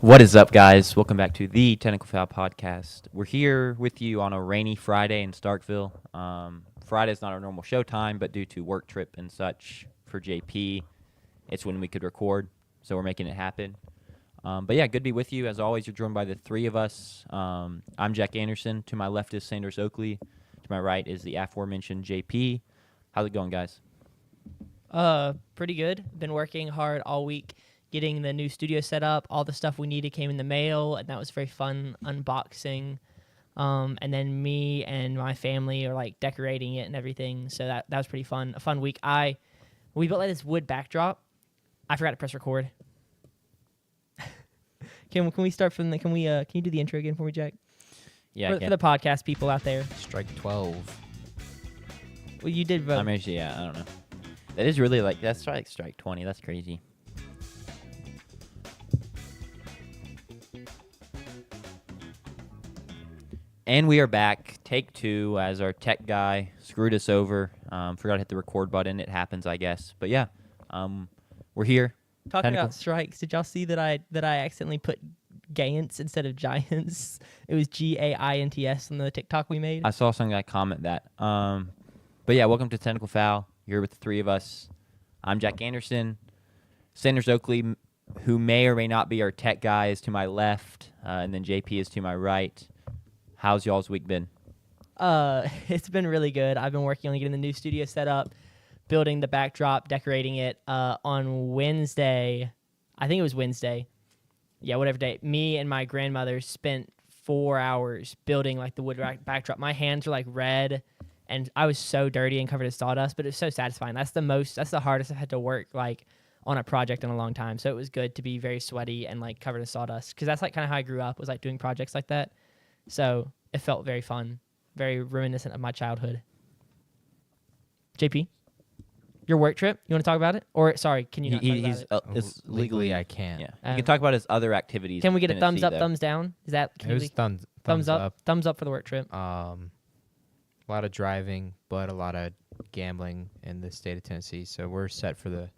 What is up, guys? Welcome back to the Technical Fowl podcast. We're here with you on a rainy Friday in Starkville. Friday's not our normal show time, but due to work trip and such for JP, it's when we could record, so we're making it happen. But yeah, good to be with you. As always, you're joined by the three of us. I'm Jack Anderson. To my left is Sanders Oakley. To my right is the aforementioned JP. How's it going, guys? Pretty good. Been working hard all week, getting the new studio set up. All the stuff we needed came in the mail, and that was very fun unboxing. And then me and my family are like decorating it and everything. So that was pretty fun. A fun week. We built like this wood backdrop. I forgot to press record. Can we start from the? Can you do the intro again for me, Jack? Yeah, for the podcast people out there. Strike 12. Well, you did vote. I don't know. That is really that's like strike 20. That's crazy. And we are back. Take two, as our tech guy screwed us over. Forgot to hit the record button. It happens, I guess. But yeah, we're here. Talking about strikes, did y'all see that I accidentally put Giants instead of Giants? It was Giants on the TikTok we made. I saw some guy comment that. But yeah, welcome to Technical Fowl. You're here with the three of us. I'm Jack Anderson. Sanders Oakley, who may or may not be our tech guy, is to my left, and then JP is to my right. How's y'all's week been? It's been really good. I've been working on getting the new studio set up, building the backdrop, decorating it. On Wednesday, I think it was Wednesday. Yeah, whatever day. Me and my grandmother spent 4 hours building like the wood backdrop. My hands were like red, and I was so dirty and covered in sawdust, but it was so satisfying. That's the hardest I've had to work like on a project in a long time. So it was good to be very sweaty and like covered in sawdust, because that's like kind of how I grew up, was like doing projects like that. So it felt very fun, very reminiscent of my childhood. JP, your work trip, you want to talk about it? Or, sorry, can you not talk about it? Legally, I can't. Yeah. You can talk about his other activities. Can we get a thumbs up, though. thumbs down? Is that It was thumbs up? Thumbs up for the work trip. A lot of driving, but a lot of gambling in the state of Tennessee. So we're set for the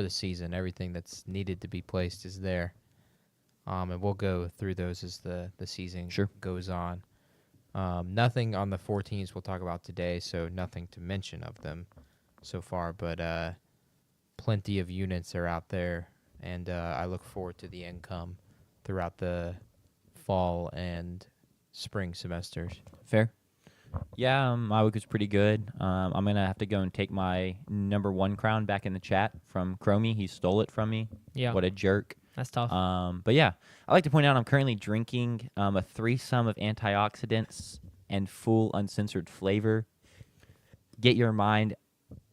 season. Everything that's needed to be placed is there. And we'll go through those as the season goes on. Nothing on the 4 teams we'll talk about today, so nothing to mention of them so far. But plenty of units are out there, and I look forward to the income throughout the fall and spring semesters. Fair. Yeah, my week was pretty good. I'm going to have to go and take my number 1 crown back in the chat from Chromie. He stole it from me. Yeah. What a jerk. That's tough. But yeah, I like to point out I'm currently drinking a threesome of antioxidants and full uncensored flavor. Get your mind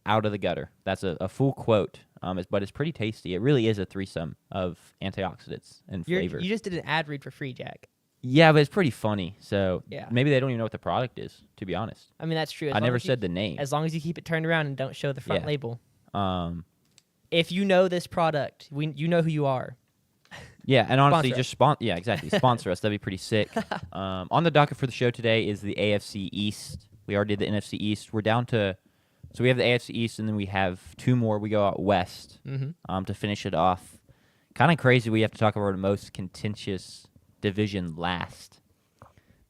out of the gutter. That's a full quote, but it's pretty tasty. It really is a threesome of antioxidants and flavor. You just did an ad read for free, Jack. Yeah, but it's pretty funny. So yeah. Maybe they don't even know what the product is, to be honest. I mean, that's true. I never said the name. As long as you keep it turned around and don't show the front label. If you know this product, you know who you are. Yeah, and honestly, Sponsor sponsor us. That'd be pretty sick. On the docket for the show today is the AFC East. We already did the NFC East. We're down to, so we have the AFC East, and then we have 2 more. We go out west to finish it off. Kind of crazy. We have to talk about the most contentious division last.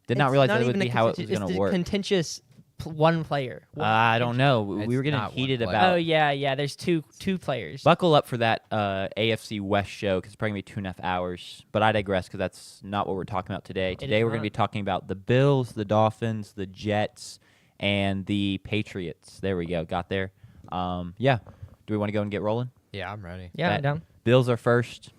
Did not realize that would be how it was going to work. Contentious one player. I don't know. We were getting heated about. Oh yeah. There's two players. Buckle up for that AFC West show, because it's probably going to be 2.5 hours. But I digress, because that's not what we're talking about today. Today we're going to be talking about the Bills, the Dolphins, the Jets, and the Patriots. There we go. Got there. Yeah. Do we want to go and get rolling? Yeah, I'm ready. Yeah, I'm down. Bills are first.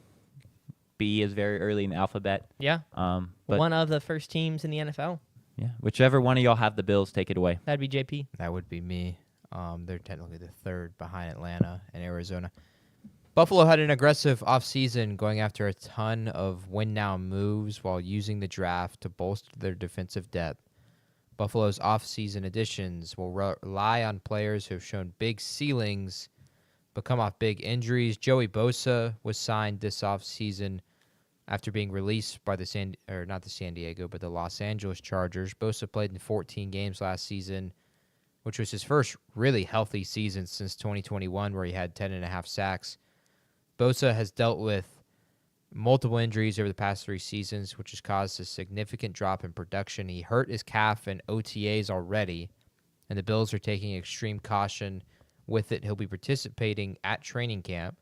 B is very early in the alphabet. Yeah. But one of the first teams in the NFL. Yeah. Whichever one of y'all have the Bills, take it away. That'd be JP. That would be me. They're technically the 3rd behind Atlanta and Arizona. Buffalo had an aggressive offseason, going after a ton of win-now moves while using the draft to bolster their defensive depth. Buffalo's offseason additions will rely on players who have shown big ceilings but come off big injuries. Joey Bosa was signed this offseason after being released by the Los Angeles Chargers. Bosa played in 14 games last season, which was his first really healthy season since 2021, where he had 10.5 sacks. Bosa has dealt with multiple injuries over the past 3 seasons, which has caused a significant drop in production. He hurt his calf in OTAs already, and the Bills are taking extreme caution with it. He'll be participating at training camp,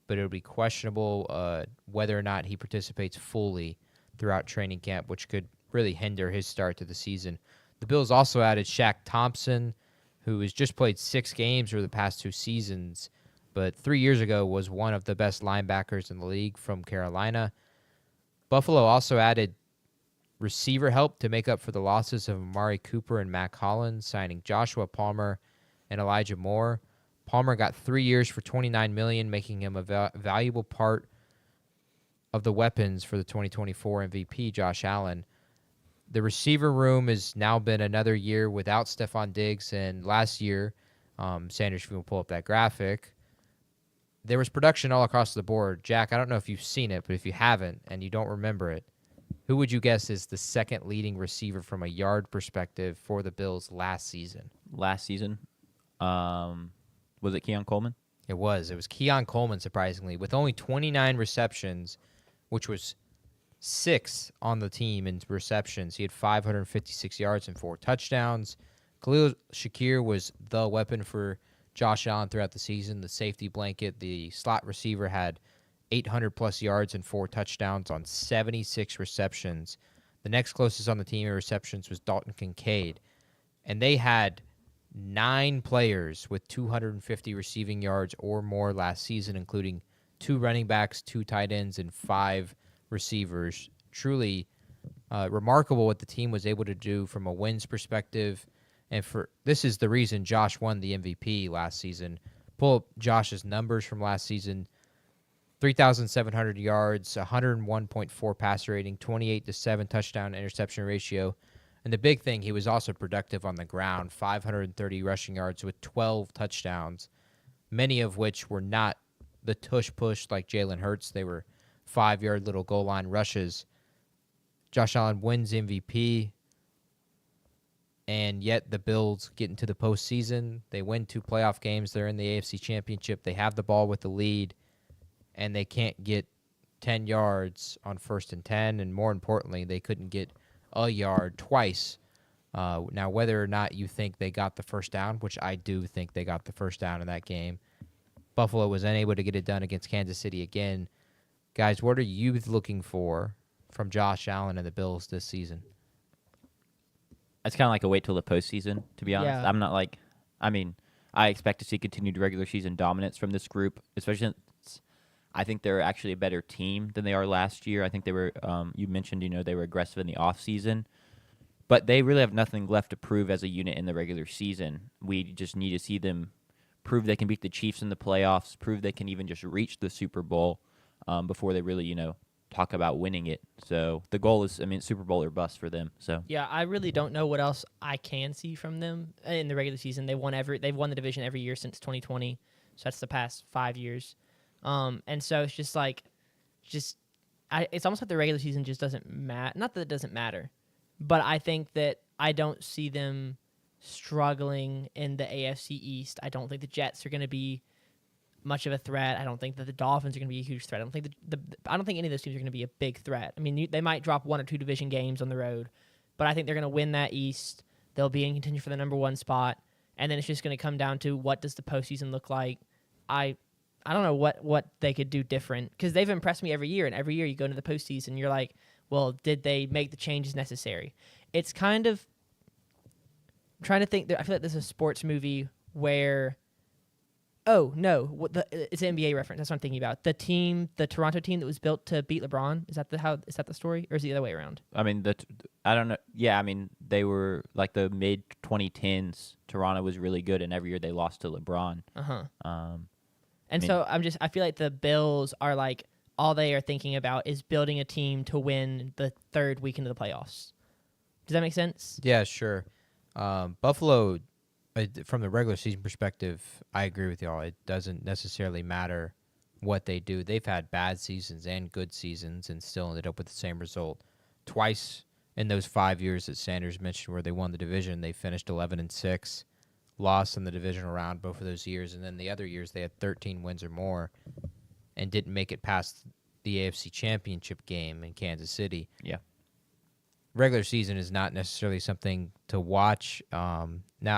but it'll be questionable whether or not he participates fully throughout training camp, which could really hinder his start to the season. The Bills also added Shaq Thompson, who has just played 6 games over the past 2 seasons, but 3 years ago was one of the best linebackers in the league from Carolina. Buffalo also added receiver help to make up for the losses of Amari Cooper and Mac Hollins, signing Joshua Palmer and Elijah Moore. Palmer got 3 years for $29 million, making him a valuable part of the weapons for the 2024 MVP, Josh Allen. The receiver room has now been another year without Stephon Diggs, and last year, Sanders, if you will pull up that graphic, there was production all across the board. Jack, I don't know if you've seen it, but if you haven't and you don't remember it, who would you guess is the second leading receiver from a yard perspective for the Bills last season? Last season, was it Keon Coleman? It was. It was Keon Coleman, surprisingly, with only 29 receptions, which was 6th on the team in receptions. He had 556 yards and 4 touchdowns. Khalil Shakir was the weapon for Josh Allen throughout the season, the safety blanket. The slot receiver had 800-plus yards and 4 touchdowns on 76 receptions. The next closest on the team in receptions was Dalton Kincaid. And they had 9 players with 250 receiving yards or more last season, including 2 running backs, 2 tight ends, and 5 receivers. Truly remarkable what the team was able to do from a wins perspective. And this is the reason Josh won the MVP last season. Pull up Josh's numbers from last season. 3,700 yards, 101.4 passer rating, 28-7 touchdown interception ratio. And the big thing, he was also productive on the ground, 530 rushing yards with 12 touchdowns, many of which were not the tush-push like Jalen Hurts. They were 5-yard little goal line rushes. Josh Allen wins MVP. And yet the Bills get into the postseason. They win 2 playoff games. They're in the AFC Championship. They have the ball with the lead, and they can't get 10 yards on 1st and 10. And more importantly, they couldn't get a yard twice. Now, whether or not you think they got the first down, which I do think they got the first down in that game, Buffalo was unable to get it done against Kansas City again. Guys, what are you looking for from Josh Allen and the Bills this season? It's kind of like a wait till the postseason, to be honest. Yeah. I'm not like, I mean, I expect to see continued regular season dominance from this group, especially since I think they're actually a better team than they are last year. I think they were, you mentioned, they were aggressive in the offseason, but they really have nothing left to prove as a unit in the regular season. We just need to see them prove they can beat the Chiefs in the playoffs, prove they can even just reach the Super Bowl before they really, talk about winning it. So the goal is, Super Bowl or bust for them. So Yeah, I really don't know what else I can see from them in the regular season. They've won the division every year since 2020, so that's the past 5 years. And so it's just like, it's almost like the regular season just doesn't matter. Not that it doesn't matter, but I think that I don't see them struggling in the AFC East. I don't think the Jets are going to be much of a threat. I don't think that the Dolphins are going to be a huge threat. I don't think I don't think any of those teams are going to be a big threat. I mean, they might drop 1 or 2 division games on the road, but I think they're going to win that East. They'll be in contention for the number 1 spot, and then it's just going to come down to what does the postseason look like. I don't know what they could do different, because they've impressed me every year, and every year you go into the postseason, you're like, well, did they make the changes necessary? It's kind of I'm trying to think. I feel like there's a sports movie where. Oh, no. It's an NBA reference. That's what I'm thinking about. The Toronto team that was built to beat LeBron. Is that the story? Or is it the other way around? I don't know. Yeah, they were like the mid-2010s. Toronto was really good, and every year they lost to LeBron. Uh-huh. So I feel like the Bills are like, all they are thinking about is building a team to win the 3rd week into the playoffs. Does that make sense? Yeah, sure. Buffalo, from the regular season perspective, I agree with y'all. It doesn't necessarily matter what they do. They've had bad seasons and good seasons and still ended up with the same result. Twice in those 5 years that Sanders mentioned where they won the division, they finished 11-6, lost in the divisional round both of those years, and then the other years they had 13 wins or more and didn't make it past the AFC Championship game in Kansas City. Yeah. Regular season is not necessarily something to watch. Now,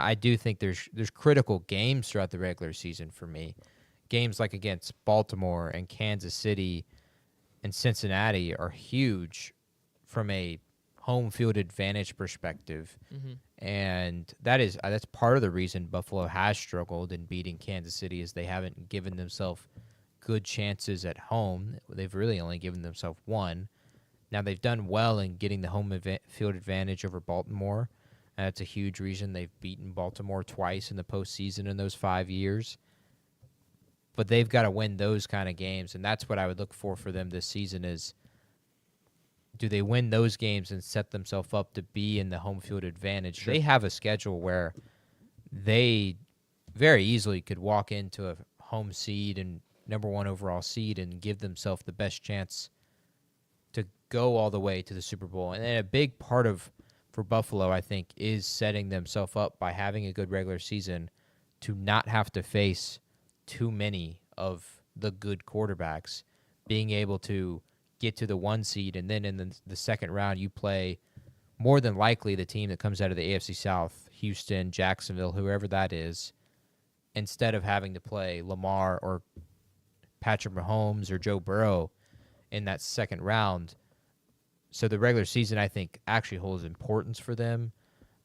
I do think there's critical games throughout the regular season for me. Games like against Baltimore and Kansas City and Cincinnati are huge from a home field advantage perspective. And that's part of the reason Buffalo has struggled in beating Kansas City is they haven't given themselves good chances at home. They've really only given themselves one. Now, they've done well in getting the home field advantage over Baltimore. That's a huge reason they've beaten Baltimore twice in the postseason in those 5 years. But they've got to win those kind of games, and that's what I would look for them this season is, do they win those games and set themselves up to be in the home field advantage? Sure. They have a schedule where they very easily could walk into a home seed and number 1 overall seed and give themselves the best chance to go all the way to the Super Bowl. And a big part for Buffalo, I think, is setting themselves up by having a good regular season to not have to face too many of the good quarterbacks, being able to get to the 1 seed, and then in the second round you play more than likely the team that comes out of the AFC South, Houston, Jacksonville, whoever that is, instead of having to play Lamar or Patrick Mahomes or Joe Burrow in that second round. So the regular season, I think, actually holds importance for them.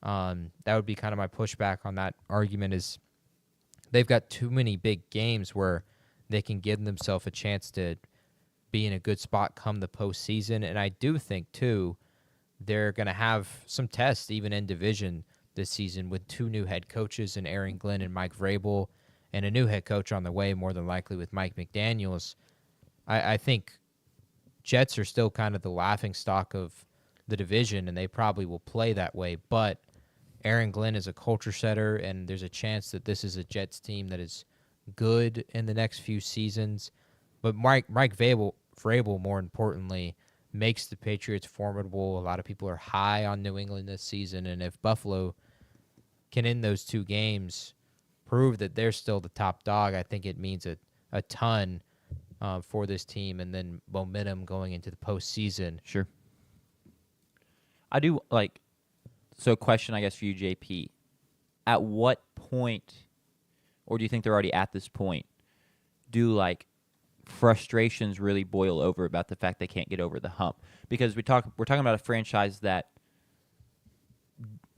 That would be kind of my pushback on that argument is they've got too many big games where they can give themselves a chance to be in a good spot come the postseason. And I do think, too, they're going to have some tests even in division this season with 2 new head coaches in Aaron Glenn and Mike Vrabel, and a new head coach on the way, more than likely, with Mike McDaniels. I think Jets are still kind of the laughingstock of the division, and they probably will play that way. But Aaron Glenn is a culture setter, and there's a chance that this is a Jets team that is good in the next few seasons. But Mike Vrabel, more importantly, makes the Patriots formidable. A lot of people are high on New England this season, and if Buffalo can, in those 2 games, prove that they're still the top dog, I think it means a ton for this team, and then momentum going into the postseason. Sure. I do so question, I guess, for you, JP. At what point, or do you think they're already at this point, do frustrations really boil over about the fact they can't get over the hump? Because we're talking about a franchise that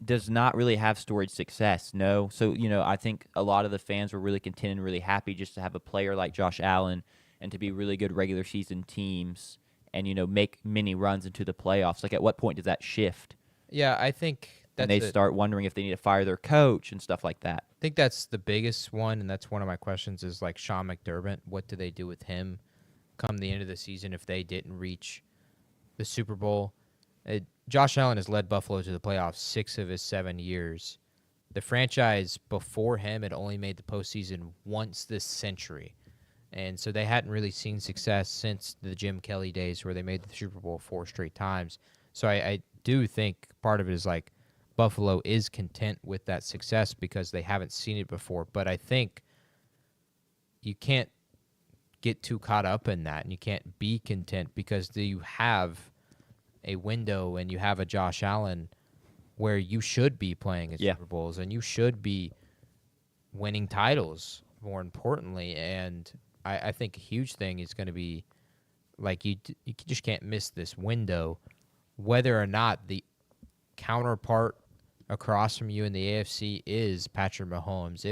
does not really have storied success, no? So, I think a lot of the fans were really content and really happy just to have a player like Josh Allen and to be really good regular season teams and, make many runs into the playoffs. At what point does that shift? Yeah, I think and they start wondering if they need to fire their coach and stuff like that. I think that's the biggest one, and that's one of my questions is Sean McDermott. What do they do with him come the end of the season if they didn't reach the Super Bowl? Josh Allen has led Buffalo to the playoffs 6 of his 7 years. The franchise before him had only made the postseason once this century, and so they hadn't really seen success since the Jim Kelly days where they made the Super Bowl 4 straight times. So I do think part of it is Buffalo is content with that success because they haven't seen it before. But I think you can't get too caught up in that, and you can't be content because you have a window and you have a Josh Allen where you should be playing in Super Bowls and you should be winning titles, more importantly. And I think a huge thing is going to be you just can't miss this window, whether or not the counterpart across from you in the AFC is Patrick Mahomes.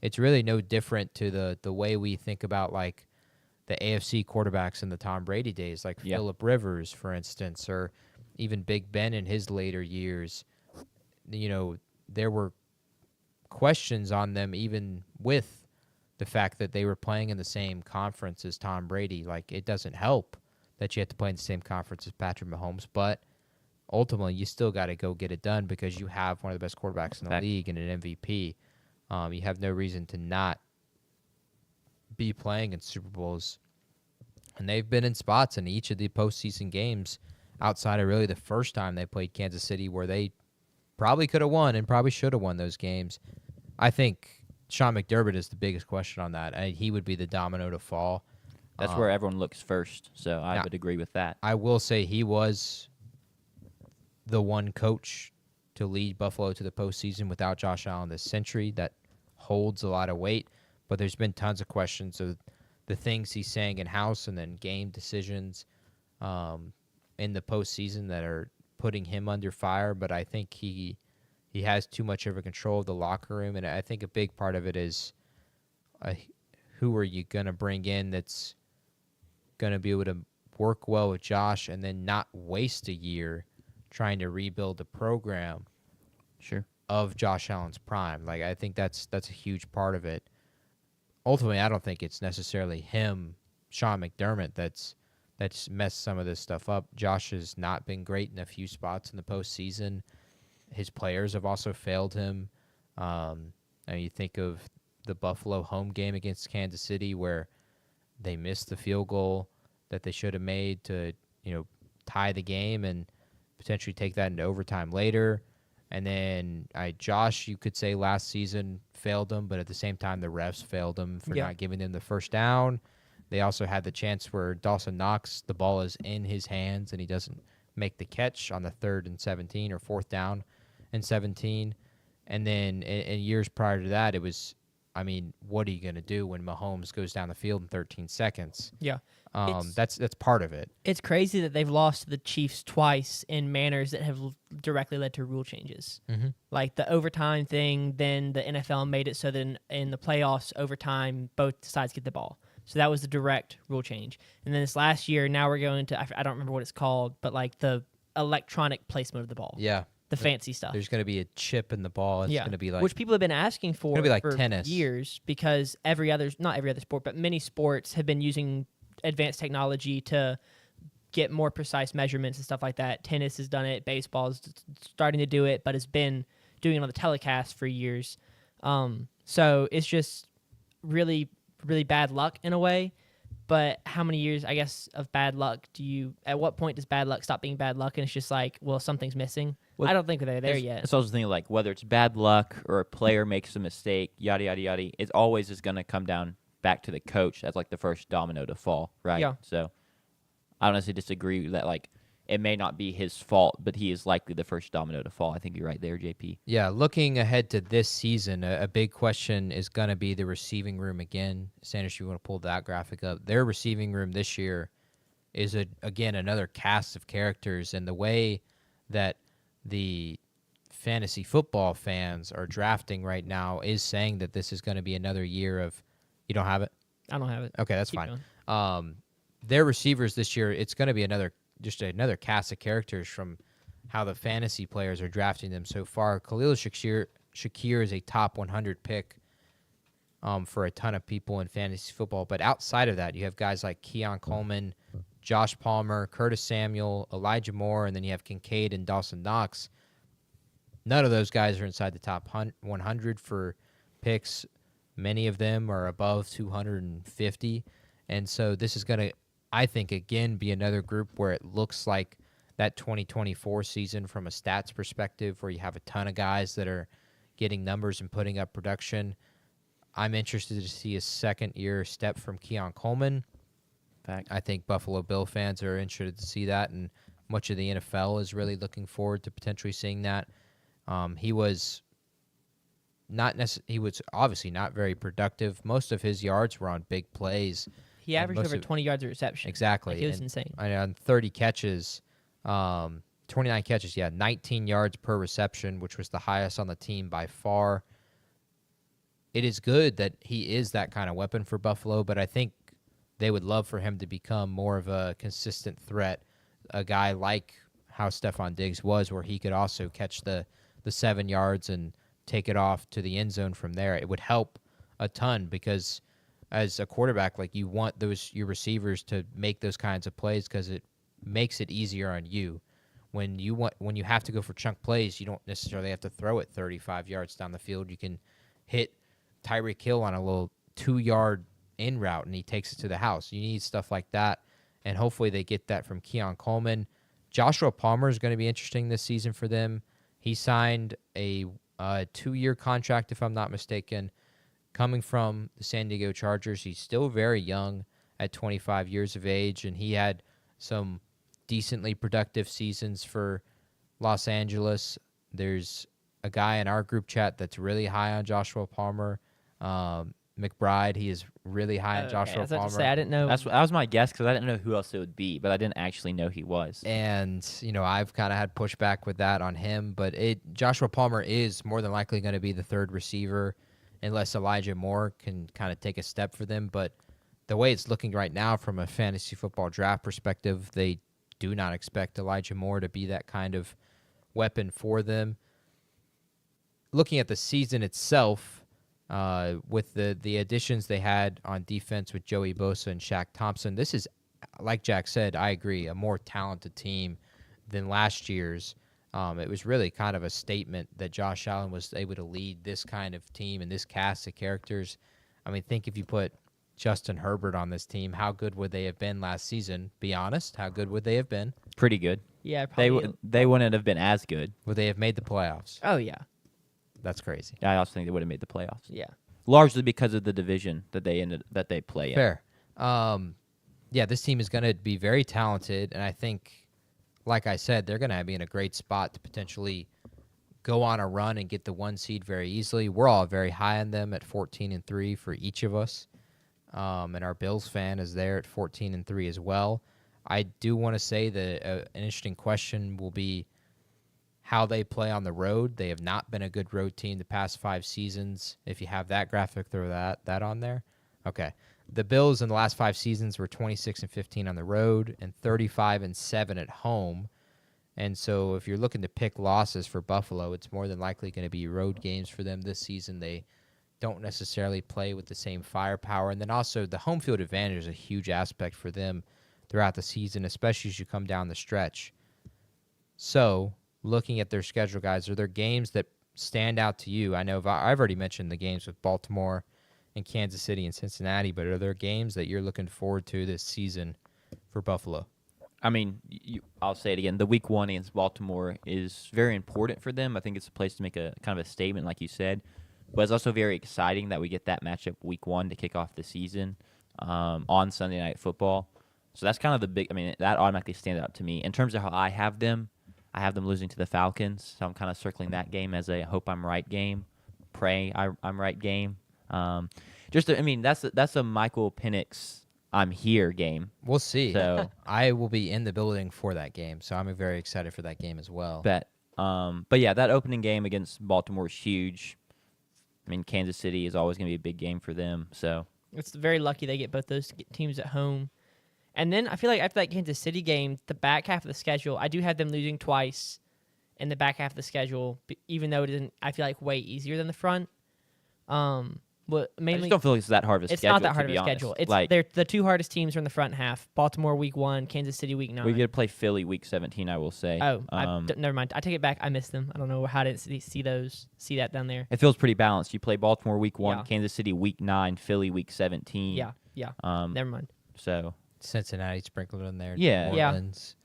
It's really no different to the way we think about the AFC quarterbacks in the Tom Brady days, Phillip Rivers, for instance, or even Big Ben in his later years. There were questions on them even with the fact that they were playing in the same conference as Tom Brady. It doesn't help that you have to play in the same conference as Patrick Mahomes, but ultimately, you still got to go get it done because you have one of the best quarterbacks in the league and an MVP. You have no reason to not be playing in Super Bowls. And they've been in spots in each of the postseason games outside of really the first time they played Kansas City where they probably could have won and probably should have won those games. I think Sean McDermott is the biggest question on that. He would be the domino to fall. That's where everyone looks first, so I would agree with that. I will say he was the one coach to lead Buffalo to the postseason without Josh Allen this century. That holds a lot of weight, but there's been tons of questions of the things he's saying in-house and then game decisions in the postseason that are putting him under fire, but I think he has too much of a control of the locker room, and I think a big part of it is who are you going to bring in that's going to be able to work well with Josh and then not waste a year trying to rebuild the program of Josh Allen's prime. Like, I think that's a huge part of it. Ultimately, I don't think it's necessarily him, Sean McDermott, that's messed some of this stuff up. Josh has not been great in a few spots in the postseason. His players have also failed him. You think of the Buffalo home game against Kansas City where they missed the field goal that they should have made to, tie the game and potentially take that into overtime later. And then Josh, you could say last season failed them, but at the same time the refs failed them for not giving them the first down. They also had the chance where Dawson Knox, the ball is in his hands and he doesn't make the catch on the 3rd and 17 or 4th down and 17. And then in years prior to that, it was, what are you going to do when Mahomes goes down the field in 13 seconds? Yeah. That's part of it. It's crazy that they've lost to the Chiefs twice in manners that have directly led to rule changes. Mm-hmm. Like the overtime thing, then the NFL made it so that in the playoffs, overtime, both sides get the ball. So that was the direct rule change. And then this last year, now we're going to, I don't remember what it's called, but like the electronic placement of the ball. Yeah. The fancy stuff. There's going to be a chip in the ball. It's going to be like, which people have been asking for, it's gonna be like for tennis. years, because not every other sport, but many sports have been using advanced technology to get more precise measurements and stuff like that. Tennis has done it. Baseball is starting to do it, but has been doing it on the telecast for years. So it's just really, really bad luck in a way. But how many years, I guess, of bad luck at what point does bad luck stop being bad luck and it's just like, well, something's missing? Well, I don't think they're there yet. It's also thinking like whether it's bad luck or a player makes a mistake, yada, yada, yada, it always is going to come down back to the coach as like the first domino to fall, right? Yeah. So I honestly disagree that like it may not be his fault, but he is likely the first domino to fall. I think you're right there, JP. Yeah, looking ahead to this season, a big question is going to be the receiving room again. Sanders, you want to pull that graphic up. Their receiving room this year is, again, another cast of characters, and the way that the fantasy football fans are drafting right now is saying that this is going to be another year of – you don't have it? I don't have it. Okay, that's Keep fine. Their receivers this year, it's going to be another cast of characters from how the fantasy players are drafting them so far. Khalil Shakir is a top 100 pick for a ton of people in fantasy football. But outside of that, you have guys like Keon Coleman, Josh Palmer, Curtis Samuel, Elijah Moore, and then you have Kincaid and Dawson Knox. None of those guys are inside the top 100 for picks. Many of them are above 250. And so this is going to, I think, again, be another group where it looks like that 2024 season from a stats perspective, where you have a ton of guys that are getting numbers and putting up production. I'm interested to see a second-year step from Keon Coleman. Fact. I think Buffalo Bill fans are interested to see that, and much of the NFL is really looking forward to potentially seeing that. He was obviously not very productive. Most of his yards were on big plays. He averaged over 20 yards of reception. Exactly. Like, it was insane. On 30 catches, 29 catches, 19 yards per reception, which was the highest on the team by far. It is good that he is that kind of weapon for Buffalo, but I think they would love for him to become more of a consistent threat, a guy like how Stephon Diggs was, where he could also catch the 7 yards and take it off to the end zone from there. It would help a ton because as a quarterback, like, you want your receivers to make those kinds of plays because it makes it easier on you. When you have to go for chunk plays, you don't necessarily have to throw it 35 yards down the field. You can hit Tyreek Hill on a little 2-yard in route, and he takes it to the house. You need stuff like that, and hopefully they get that from Keon Coleman. Joshua Palmer is going to be interesting this season for them. He signed a 2-year contract, if I'm not mistaken, coming from the San Diego Chargers. He's still very young at 25 years of age, and he had some decently productive seasons for Los Angeles. There's a guy in our group chat that's really high on Joshua Palmer. McBride, he is really high on Okay, Joshua I was about Palmer. to say, I didn't know. That was my guess because I didn't know who else it would be, but I didn't actually know he was. And, I've kind of had pushback with that on him, but Joshua Palmer is more than likely going to be the third receiver unless Elijah Moore can kind of take a step for them. But the way it's looking right now from a fantasy football draft perspective, they do not expect Elijah Moore to be that kind of weapon for them. Looking at the season itself, with the additions they had on defense with Joey Bosa and Shaq Thompson, this is, like Jack said, I agree, a more talented team than last year's. It was really kind of a statement that Josh Allen was able to lead this kind of team and this cast of characters. I mean, think if you put Justin Herbert on this team, how good would they have been last season? Be honest, how good would they have been? Pretty good. Yeah, They probably. they wouldn't have been as good. Would they have made the playoffs? Oh yeah, That's crazy. I also think they would have made the playoffs, yeah. largely because of the division that they play in. Fair. Yeah, this team is going to be very talented, and I think, like I said, they're going to be in a great spot to potentially go on a run and get the 1 seed very easily. We're all very high on them at 14-3 for each of us, and our Bills fan is there at 14-3 as well. I do want to say that an interesting question will be how they play on the road. They have not been a good road team the past 5 seasons. If you have that graphic, throw that on there. Okay. The Bills in the last 5 seasons were 26-15 on the road and 35-7 at home. And so if you're looking to pick losses for Buffalo, it's more than likely going to be road games for them this season. They don't necessarily play with the same firepower. And then also the home field advantage is a huge aspect for them throughout the season, especially as you come down the stretch. So looking at their schedule, guys, are there games that stand out to you? I know I've already mentioned the games with Baltimore and Kansas City and Cincinnati, but are there games that you're looking forward to this season for Buffalo? I mean, I'll say it again. The week 1 against Baltimore is very important for them. I think it's a place to make a kind of a statement, like you said. But it's also very exciting that we get that matchup week 1 to kick off the season on Sunday Night Football. So that's kind of the big. I mean, that automatically stands out to me in terms of how I have them. I have them losing to the Falcons, so I'm kind of circling that game as a hope I'm right game, pray I'm right game. That's a Michael Penix I'm here game. We'll see. So I will be in the building for that game, so I'm very excited for that game as well. But yeah, that opening game against Baltimore is huge. I mean, Kansas City is always going to be a big game for them. So It's very lucky they get both those teams at home. And then I feel like after that Kansas City game, the back half of the schedule, I do have them losing twice in the back half of the schedule, even though it isn't, I feel like, way easier than the front. But I mainly, just don't feel like it's that hard of a it's schedule. not that hard to of be a honest. schedule. It's like the 2 hardest teams are in the front half. Baltimore week 1, Kansas City week 9. we get to play Philly week 17. I will say. Oh, never mind. I take it back. I missed them. I don't know how I didn't see that down there. It feels pretty balanced. You play Baltimore week 1, Yeah. Kansas City week 9, Philly week 17. Yeah. Never mind. So Cincinnati sprinkled in there. Yeah. Yeah. New Orleans,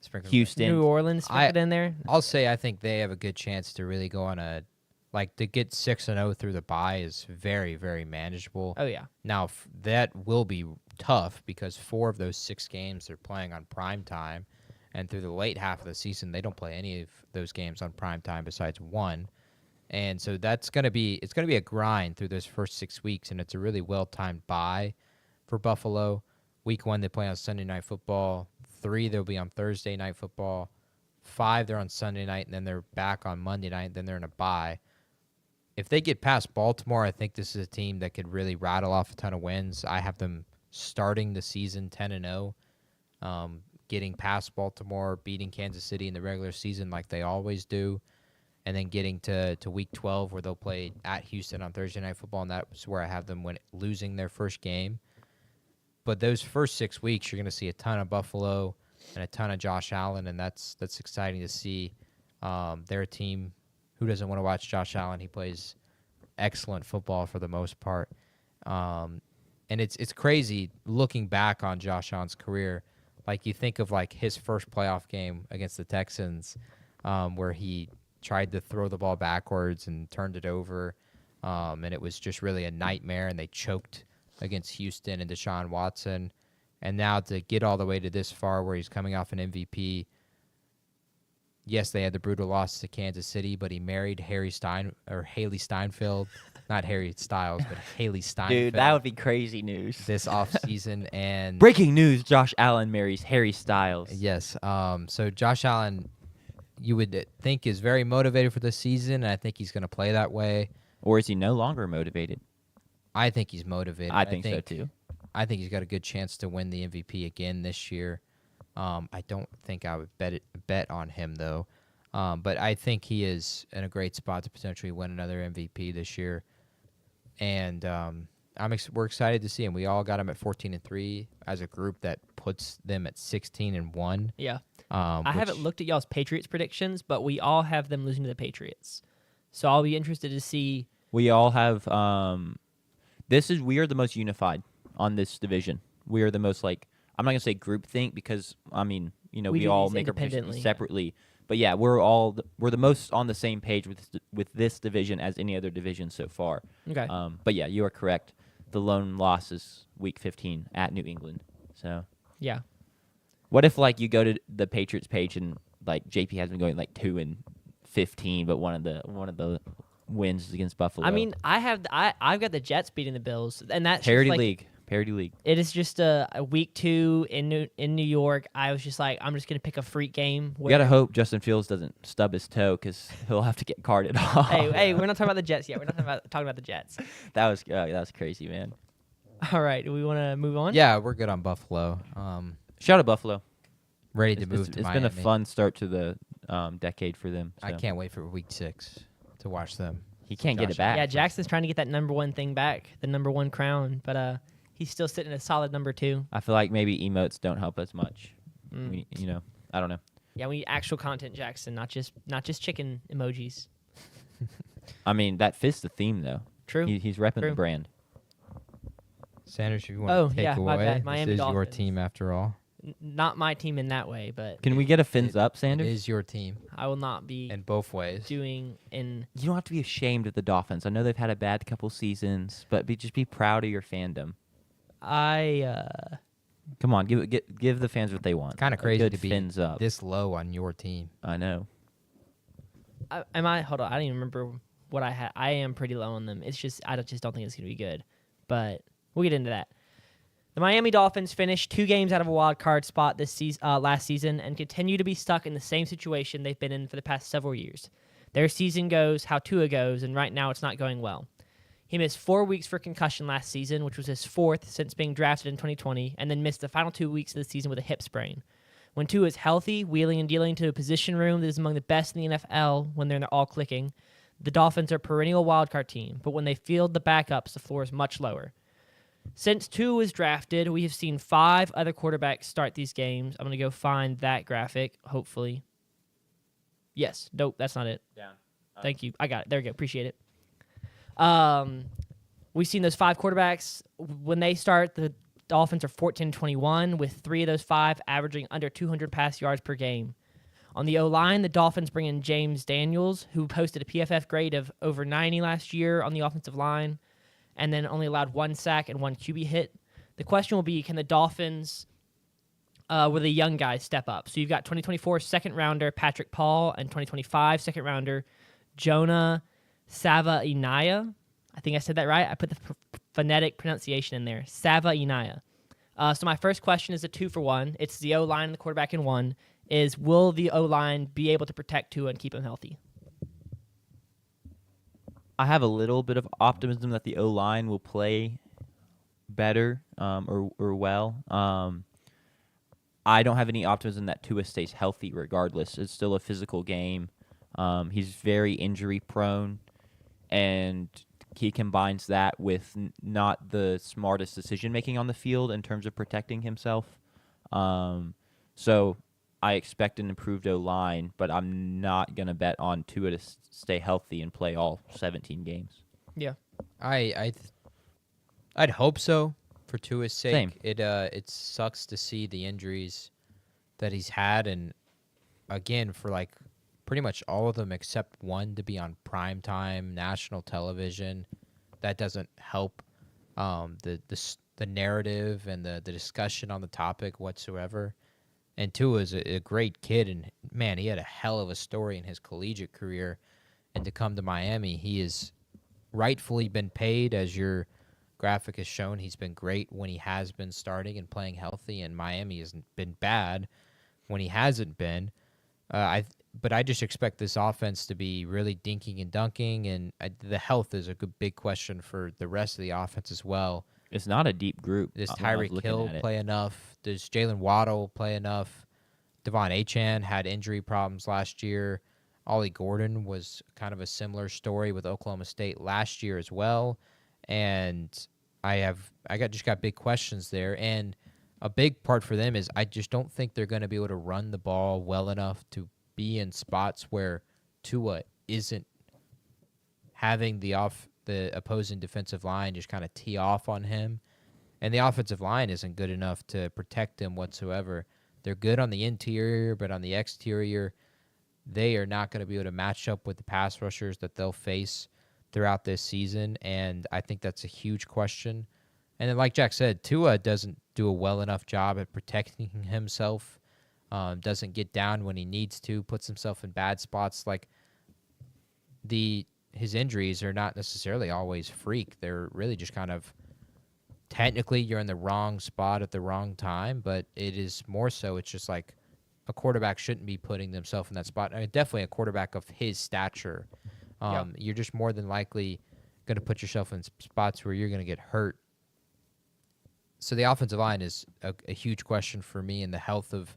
sprinkled Houston. New Orleans fit in there. I'll say I think they have a good chance to really go on to get 6-0 through the bye is very, very manageable. Oh yeah. Now, that will be tough because 4 of those 6 games they're playing on prime time, and through the late half of the season, they don't play any of those games on prime time besides 1. And so it's going to be a grind through those first 6 weeks, and it's a really well-timed bye for Buffalo. Week 1, they play on Sunday Night Football. 3, they'll be on Thursday Night Football. 5, they're on Sunday night, and then they're back on Monday night, then they're in a bye. If they get past Baltimore, I think this is a team that could really rattle off a ton of wins. I have them starting the season 10-0, getting past Baltimore, beating Kansas City in the regular season like they always do, and then getting to week 12 where they'll play at Houston on Thursday Night Football, and that's where I have them losing their first game. But those first 6 weeks, you're going to see a ton of Buffalo and a ton of Josh Allen, and that's exciting to see. They're a team. Who doesn't want to watch Josh Allen? He plays excellent football for the most part. And it's crazy looking back on Josh Allen's career. Like, you think of, like, his first playoff game against the Texans where he tried to throw the ball backwards and turned it over, and it was just really a nightmare, and they choked against Houston and Deshaun Watson. And now to get all the way to this far where he's coming off an MVP. Yes, they had the brutal loss to Kansas City, but he married Haley Steinfeld. Not Harry Styles, but Haley Steinfeld. Dude, that would be crazy news. This offseason. And breaking news, Josh Allen marries Harry Styles. Yes. So Josh Allen, you would think, is very motivated for this season, and I think he's going to play that way. Or is he no longer motivated? I think he's motivated. I think so, too. I think he's got a good chance to win the MVP again this year. I don't think I would bet on him, though. But I think he is in a great spot to potentially win another MVP this year. And we're excited to see him. We all got him at 14-3 as a group that puts them at 16-1. Yeah. I haven't looked at y'all's Patriots predictions, but we all have them losing to the Patriots. So I'll be interested to see. We all have we are the most unified on this division. We are the most, like, I'm not going to say groupthink because, I mean, you know, we all make our predictions separately. Yeah. But yeah, we're the most on the same page with this division as any other division so far. Okay. But yeah, you are correct. The lone loss is Week 15 at New England. So yeah. What if, like, you go to the Patriots page and, like, JP has been going like 2-15, but one of the wins is against Buffalo. I mean, I've got the Jets beating the Bills, and that's parity just, like, league. Parity league. It is just a week 2 in New York. I was just like, I'm just gonna pick a freak game. You gotta hope Justin Fields doesn't stub his toe because he'll have to get carted off. Hey, we're not talking about the Jets yet. We're not talking about the Jets. That was crazy, man. All right, do we want to move on? Yeah, we're good on Buffalo. Shout out Buffalo. Ready to move to Miami. It's been a fun start to the decade for them. So. I can't wait for Week 6 to watch them. He can't get it back. Yeah, Jackson's trying to get that number 1 thing back, the number 1 crown, but he's still sitting at a solid number 2. I feel like maybe emotes don't help as much. I don't know. Yeah, we need actual content, Jackson, not just chicken emojis. I mean, that fits the theme, though. True. He's repping the brand. Sanders, if you want to take away, my bad. Miami this is Dolphins. your team after all. Not my team in that way, but can we get a fins up, Sanders? It is your team. I will not be in both ways. You don't have to be ashamed of the Dolphins. I know they've had a bad couple seasons, but just be proud of your fandom. Come on, give the fans what they want. Kind of crazy to be fins up. This low on your team. I know. Hold on, I don't even remember what I had. I am pretty low on them. It's just I just don't think it's gonna be good. But we'll get into that. The Miami Dolphins finished 2 games out of a wild card spot last season and continue to be stuck in the same situation they've been in for the past several years. Their season goes how Tua goes, and right now it's not going well. He missed 4 weeks for concussion last season, which was his 4th since being drafted in 2020, and then missed the final 2 weeks of the season with a hip sprain. When Tua is healthy, wheeling and dealing to a position room that is among the best in the NFL when they're all clicking, the Dolphins are a perennial wildcard team, but when they field the backups, the floor is much lower. Since Tua was drafted, we have seen 5 other quarterbacks start these games. I'm going to go find that graphic, hopefully. Yes. Nope, that's not it. Down. Thank you. I got it. There we go. Appreciate it. We've seen those 5 quarterbacks. When they start, the Dolphins are 14-21, with 3 of those 5 averaging under 200 pass yards per game. On the O-line, the Dolphins bring in James Daniels, who posted a PFF grade of over 90 last year on the offensive line, and then only allowed 1 sack and 1 QB hit. The question will be, can the Dolphins, with the young guys, step up? So you've got 2024 second-rounder Patrick Paul and 2025 second-rounder Jonah Sava-Inaya. I think I said that right. I put the phonetic pronunciation in there. Sava-Inaya. So my first question is a 2-for-1. It's the O-line and the quarterback in one. Will the O-line be able to protect Tua and keep him healthy? I have a little bit of optimism that the O-line will play better or well. I don't have any optimism that Tua stays healthy regardless. It's still a physical game. He's very injury-prone, and he combines that with not the smartest decision-making on the field in terms of protecting himself. So I expect an improved O-line, but I'm not going to bet on Tua to stay healthy and play all 17 games. Yeah. I'd hope so for Tua's sake. Same. It sucks to see the injuries that he's had, and again, for like pretty much all of them except one to be on primetime national television. That doesn't help the the narrative and the discussion on the topic whatsoever. And Tua is a great kid, and man, he had a hell of a story in his collegiate career. And to come to Miami, he has rightfully been paid, as your graphic has shown. He's been great when he has been starting and playing healthy, and Miami has been bad when he hasn't been. But I just expect this offense to be really dinking and dunking, and the health is a big question for the rest of the offense as well. It's not a deep group. Does when I was Tyreek looking Hill at it. play enough? Does Jalen Waddle play enough? Devon Achane had injury problems last year. Ollie Gordon was kind of a similar story with Oklahoma State last year as well. And I just got big questions there. And a big part for them is I just don't think they're going to be able to run the ball well enough to be in spots where Tua isn't having the opposing defensive line just kind of tee off on him. And the offensive line isn't good enough to protect him whatsoever. They're good on the interior, but on the exterior, they are not going to be able to match up with the pass rushers that they'll face throughout this season, and I think that's a huge question. And then, like Jack said, Tua doesn't do a well enough job at protecting himself, doesn't get down when he needs to, puts himself in bad spots. Like, his injuries are not necessarily always freak. They're really just kind of, technically you're in the wrong spot at the wrong time, but it is more so it's just like a quarterback shouldn't be putting themselves in that spot. I mean, definitely a quarterback of his stature. You're just more than likely going to put yourself in spots where you're going to get hurt. So the offensive line is a huge question for me, and the health of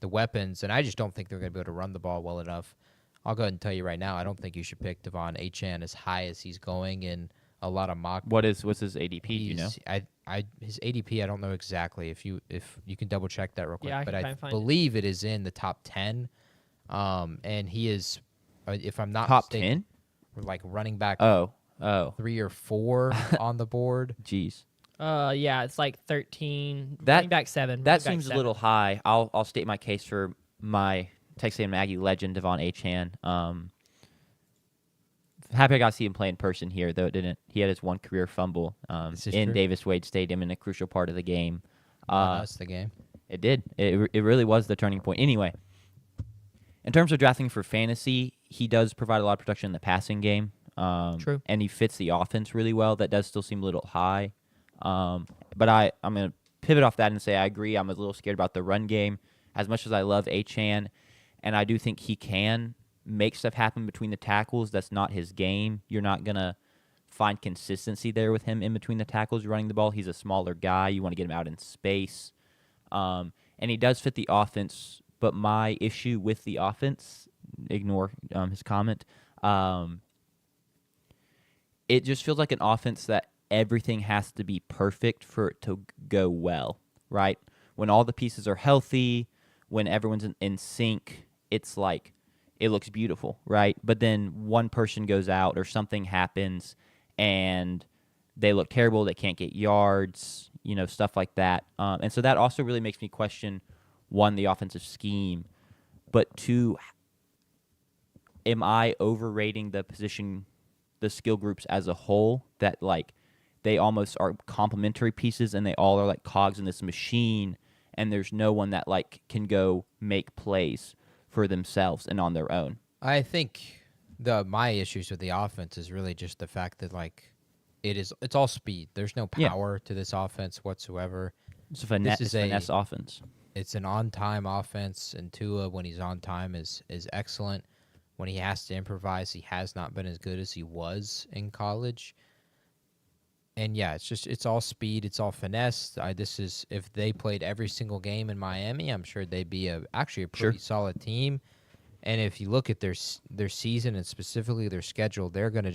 the weapons, and I just don't think they're going to be able to run the ball well enough. I'll go ahead and tell you right now, I don't think you should pick Devon Achane as high as he's going in a lot of mock. What's his ADP? Do you know? His ADP, I don't know exactly. If you can double check that real quick, Yeah, but I find believe it is in the top 10. And he is, if I'm not Top mistaken, 10? like running back Oh. 3 or 4 on the board. Jeez. Yeah, it's like 13. That- running back 7. That running back seems a 7. little high. I'll state my case for my Texas A&M Aggie legend, Devon Achane. Happy I got to see him play in person here, though it didn't. He had his one career fumble This is in true. Davis Wade Stadium in a crucial part of the game. That's the game. It did. It really was the turning point. Anyway, in terms of drafting for fantasy, he does provide a lot of production in the passing game. True. And he fits the offense really well. That does still seem a little high. But I'm going to pivot off that and say I agree. I'm a little scared about the run game. As much as I love Achane, and I do think he can make stuff happen between the tackles, that's not his game. You're not going to find consistency there with him in between the tackles running the ball. He's a smaller guy. You want to get him out in space. And he does fit the offense, but my issue with the offense, ignore his comment, it just feels like an offense that everything has to be perfect for it to go well, right? When all the pieces are healthy, when everyone's in sync, it's like it looks beautiful, right? But then one person goes out or something happens and they look terrible, they can't get yards, stuff like that. And so that also really makes me question, one, the offensive scheme, but two, am I overrating the position, the skill groups as a whole, that like they almost are complementary pieces and they all are like cogs in this machine, and there's no one that like can go make plays for themselves and on their own? I think my issues with the offense is really just the fact that like it's all speed. There's no power to this offense whatsoever. It's a finesse offense. It's an on-time offense, and Tua, when he's on time, is excellent. When he has to improvise, he has not been as good as he was in college. And yeah, it's all speed, it's all finesse. If they played every single game in Miami, I'm sure they'd be actually a pretty solid team. And if you look at their season and specifically their schedule, they're gonna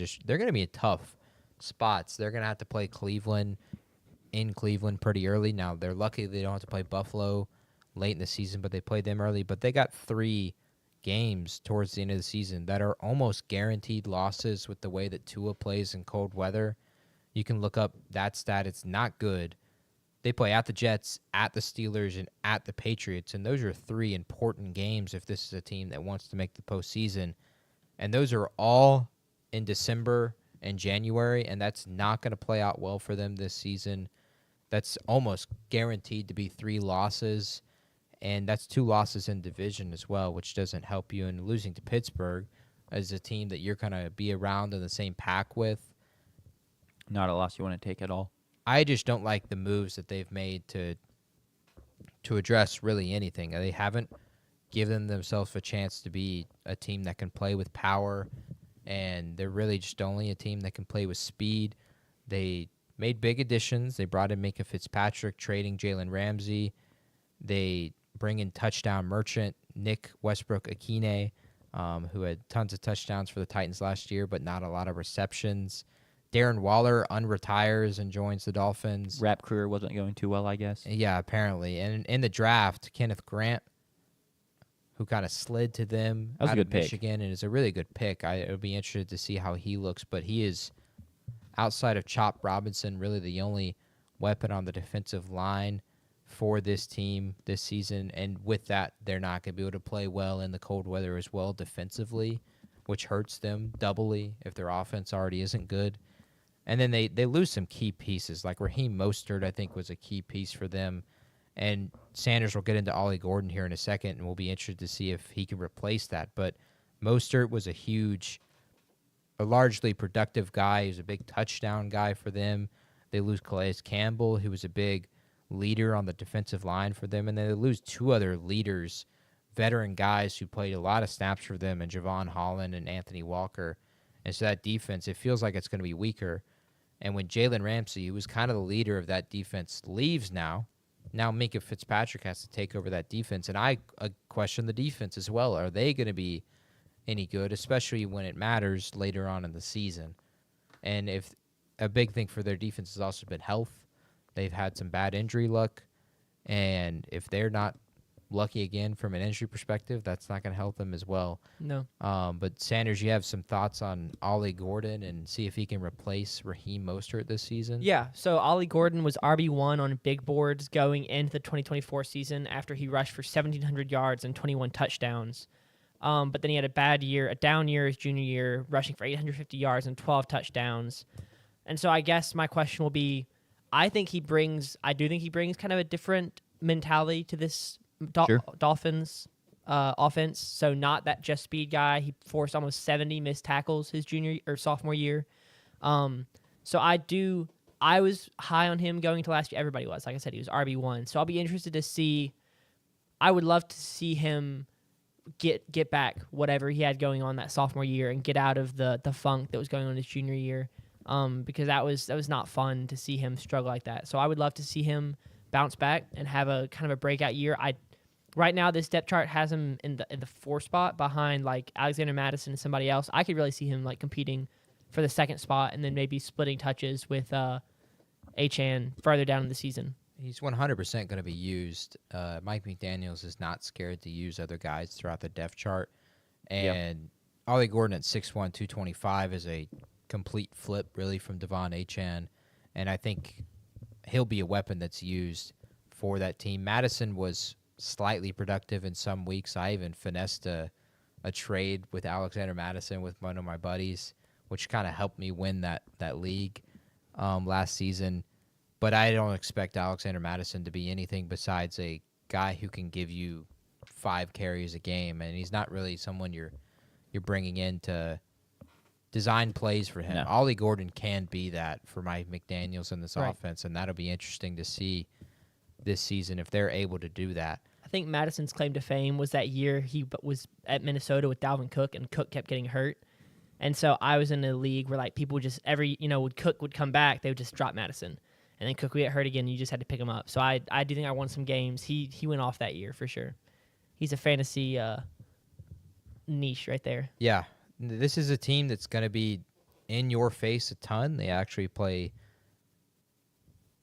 be in tough spots. They're gonna have to play Cleveland in Cleveland pretty early. Now they're lucky they don't have to play Buffalo late in the season, but they played them early. But they got 3 games towards the end of the season that are almost guaranteed losses with the way that Tua plays in cold weather. You can look up that stat. It's not good. They play at the Jets, at the Steelers, and at the Patriots, and those are 3 important games if this is a team that wants to make the postseason. And those are all in December and January, and that's not going to play out well for them this season. that's almost guaranteed to be 3 losses, and that's 2 losses in division as well, which doesn't help you. And losing to Pittsburgh as a team that you're going to be around in the same pack with, Not a loss you want to take at all. I just don't like the moves that they've made to address really anything. They haven't given themselves a chance to be a team that can play with power, and they're really just only a team that can play with speed. They made big additions. They brought in Minka Fitzpatrick, trading Jalen Ramsey. They bring in touchdown merchant Nick Westbrook-Akine, who had tons of touchdowns for the Titans last year, but not a lot of receptions. Darren Waller unretires and joins the Dolphins. Rap career wasn't going too well, I guess. Yeah, apparently. And in the draft, Kenneth Grant, who kind of slid to them That was out a good of pick. Michigan, and is a really good pick. I would be interested to see how he looks, but he is, outside of Chop Robinson, really the only weapon on the defensive line for this team this season. And with that, they're not going to be able to play well in the cold weather as well defensively, which hurts them doubly if their offense already isn't good. And then they lose some key pieces, like Raheem Mostert, I think, was a key piece for them. And Sanders will get into Ollie Gordon here in a second, and we'll be interested to see if he can replace that. But Mostert was a largely productive guy. He was a big touchdown guy for them. They lose Calais Campbell, who was a big leader on the defensive line for them. And then they lose 2 other leaders, veteran guys who played a lot of snaps for them, and Javon Holland and Anthony Walker. And so that defense, it feels like it's going to be weaker. And when Jalen Ramsey, who was kind of the leader of that defense, leaves now Minka Fitzpatrick has to take over that defense. And I question the defense as well. Are they going to be any good, especially when it matters later on in the season? And if a big thing for their defense has also been health. They've had some bad injury luck. And if they're not lucky again from an injury perspective, that's not going to help them as well. No. But Sanders, you have some thoughts on Ollie Gordon and see if he can replace Raheem Mostert this season? Yeah, so Ollie Gordon was RB1 on big boards going into the 2024 season after he rushed for 1,700 yards and 21 touchdowns. But then he had a down year his junior year, rushing for 850 yards and 12 touchdowns. And so I guess my question will be, I do think he brings kind of a different mentality to this Sure. Dolphins offense. So not that just speed guy. He forced almost 70 missed tackles his junior or sophomore year. So I was high on him going into last year. Everybody was. Like I said, he was RB1. So I'll be interested to see. I would love to see him get back whatever he had going on that sophomore year and get out of the funk that was going on his junior year. Because that was not fun to see him struggle like that. So I would love to see him bounce back and have a kind of a breakout year. Right now, this depth chart has him in the 4 spot behind like Alexander Madison and somebody else. I could really see him like competing for the 2nd spot and then maybe splitting touches with Achane further down in the season. He's 100% going to be used. Mike McDaniels is not scared to use other guys throughout the depth chart. And Ollie Gordon at 6'1", 225 is a complete flip, really, from Devon Achane. And I think he'll be a weapon that's used for that team. Madison was slightly productive in some weeks. I even finessed a trade with Alexander Madison with one of my buddies, which kind of helped me win that league last season. But I don't expect Alexander Madison to be anything besides a guy who can give you 5 carries a game, and he's not really someone you're bringing in to design plays for him. No. Ollie Gordon can be that for Mike McDaniels in this Right. offense, and that'll be interesting to see this season if they're able to do that. I think Madison's claim to fame was that year he was at Minnesota with Dalvin Cook, and Cook kept getting hurt. And so I was in a league where like people would just when Cook would come back, they would just drop Madison. And then Cook would get hurt again, and you just had to pick him up. So I do think I won some games. He went off that year for sure. He's a fantasy niche right there. Yeah, this is a team that's going to be in your face a ton. They actually play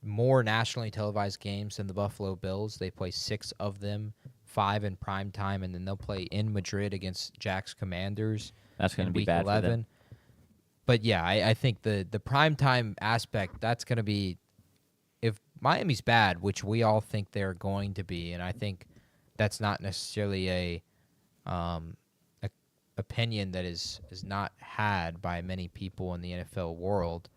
more nationally televised games than the Buffalo Bills. They play 6 of them, 5 in prime time, and then they'll play in Madrid against Jack's Commanders. That's going to be week bad 11. for them. But yeah, I think the prime time aspect, that's going to be, if Miami's bad, which we all think they're going to be, and I think that's not necessarily a opinion that is not had by many people in the NFL world.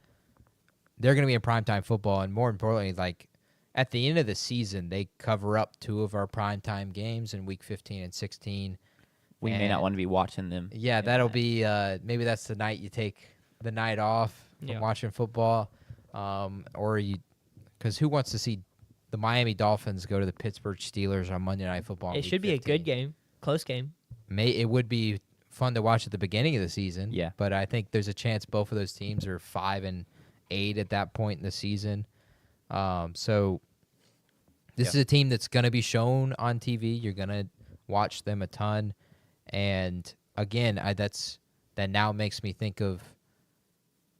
They're going to be in primetime football, and more importantly, like at the end of the season, they cover up 2 of our primetime games in week 15 and 16. We may not And want to be watching them. Yeah, in that'll that. be maybe that's the night you take the night off from Yeah. watching football, because who wants to see the Miami Dolphins go to the Pittsburgh Steelers on Monday Night Football? in It week should be a 15? good game, close game. It would be fun to watch at the beginning of the season. Yeah. But I think there's a chance both of those teams are 5-8 at that point in the season. So this is a team that's going to be shown on TV. You're going to watch them a ton. And again, that now makes me think of,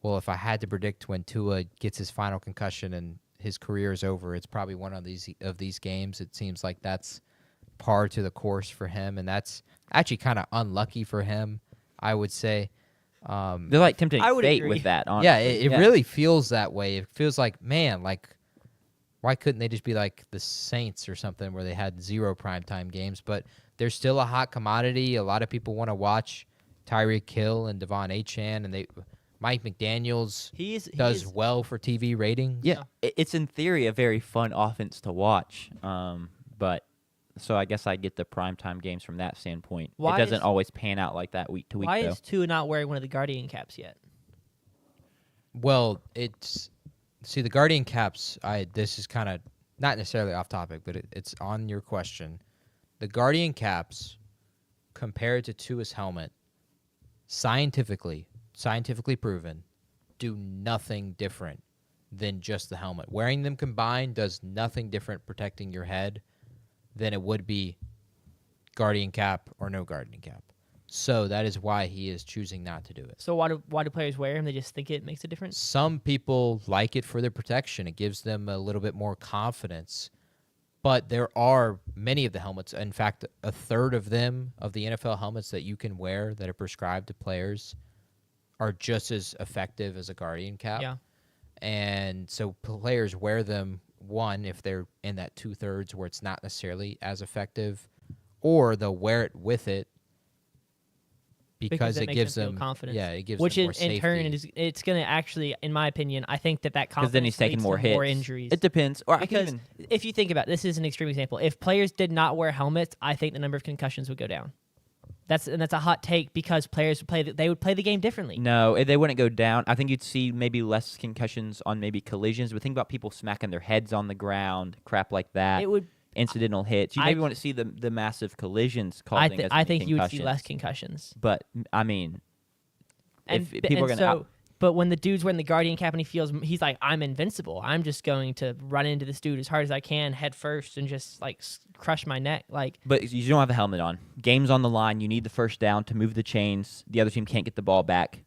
well, if I had to predict when Tua gets his final concussion and his career is over, it's probably one of these games. It seems like that's par to the course for him, and that's actually kind of unlucky for him, I would say. They're like tempting I would fate agree. with that. Honestly. Yeah, it really feels that way. It feels like, man, like, why couldn't they just be like the Saints or something where they had 0 primetime games? But they're still a hot commodity. A lot of people want to watch Tyreek Hill and Devon Achane, and Mike McDaniels does well for TV ratings. Yeah, it's in theory a very fun offense to watch. But so I guess I get the primetime games from that standpoint. Why it doesn't is- always pan out like that week to week. Why though. is Tua not wearing one of the Guardian caps yet? Well, the Guardian caps. This is kind of not necessarily off topic, but it's on your question. The Guardian caps, compared to Tua's helmet, scientifically proven, do nothing different than just the helmet. Wearing them combined does nothing different protecting your head than it would be Guardian cap or no Guardian cap. So that is why he is choosing not to do it. So why do players wear them? They just think it makes a difference? Some people like it for their protection. It gives them a little bit more confidence. But there are many of the helmets. In fact, a third of them, of the NFL helmets that you can wear that are prescribed to players, are just as effective as a Guardian cap. Yeah. And so players wear them, one, if they're in that 2/3 where it's not necessarily as effective, or they'll wear it with it because it makes gives them them feel confidence. Yeah, it gives Which them in, more safety. in turn it's going to actually, in my opinion, I think that confidence Because then he's taking leads more to hits. more injuries. It depends. Or I Because can even, if you think about it, this is an extreme example. If players did not wear helmets, I think the number of concussions would go down. That's a hot take because players would play the game differently. no, they wouldn't go down. I think you'd see maybe less concussions on maybe collisions. But think about people smacking their heads on the ground, crap like that. It would. Incidental hits. You I- maybe want to see the massive collisions causing. I think you would see less concussions. But I mean, And, if people are and going to. but when the dude's wearing the Guardian cap and he's like, I'm invincible. I'm just going to run into this dude as hard as I can, head first, and just like crush my neck. Like, But you don't have a helmet on. Game's on the line. You need the first down to move the chains. The other team can't get the ball back.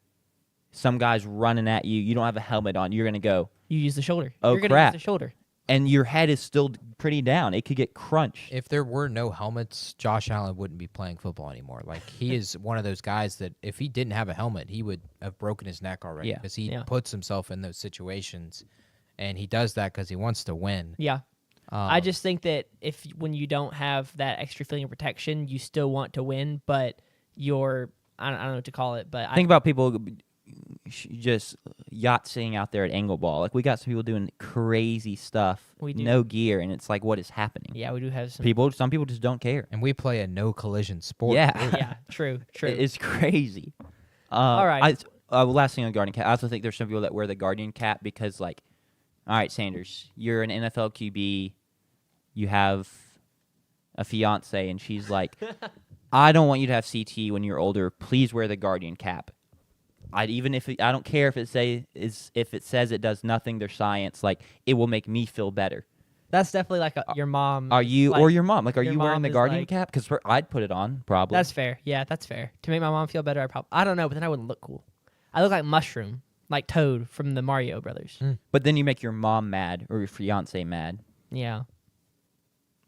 Some guy's running at you. You don't have a helmet on. You're going to go. you use the shoulder. Oh, You're gonna crap. use the shoulder. And your head is still pretty down. It could get crunched. If there were no helmets, Josh Allen wouldn't be playing football anymore. Like, he is one of those guys that if he didn't have a helmet, he would have broken his neck already. Yeah. Because he Yeah. puts himself in those situations, and he does that because he wants to win. Yeah. I just think that when you don't have that extra feeling of protection, you still want to win, but I don't know what to call it, but Think about people just yachtsing out there at angle ball. Like, we got some people doing crazy stuff, We do. no gear, and it's like, what is happening? yeah, we do have some. Some people just don't care. And we play a no collision sport. Yeah. Yeah, true. It's crazy. All right. Last thing on Guardian cap. I also think there's some people that wear the Guardian cap because, like, all right, Sanders, you're an NFL QB. You have a fiance, and she's like, I don't want you to have CT when you're older. Please wear the Guardian cap. I don't care if it says it does nothing. There's science. Like, it will make me feel better. That's definitely like your mom. Are you like, or your mom? Like, are your you wearing mom the is Guardian like- cap? Because I'd put it on probably. That's fair. Yeah, that's fair. To make my mom feel better, I don't know, but then I wouldn't look cool. I look like Mushroom, like Toad from the Mario Brothers. But then you make your mom mad or your fiance mad. Yeah.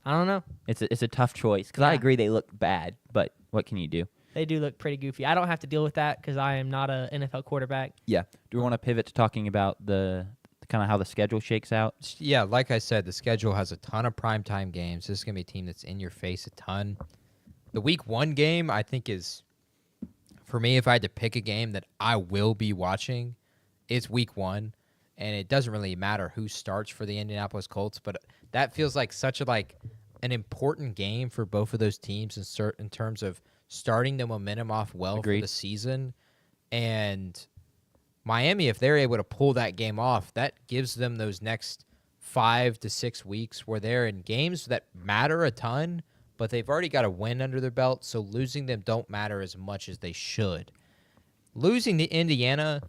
I don't know. It's a tough choice because I Yeah. agree they look bad, but what can you do? They do look pretty goofy. I don't have to deal with that because I am not a NFL quarterback. Yeah. Do we want to pivot to talking about the kind of how the schedule shakes out? Yeah, like I said, the schedule has a ton of primetime games. This is going to be a team that's in your face a ton. The week 1 game, I think, is, for me, if I had to pick a game that I will be watching, it's week 1. and it doesn't really matter who starts for the Indianapolis Colts, but that feels like such an important game for both of those teams in terms of starting the momentum off well Agreed. for the season. And Miami, if they're able to pull that game off, that gives them those next 5 to 6 weeks where they're in games that matter a ton, but they've already got a win under their belt, so losing them don't matter as much as they should. Losing to Indiana,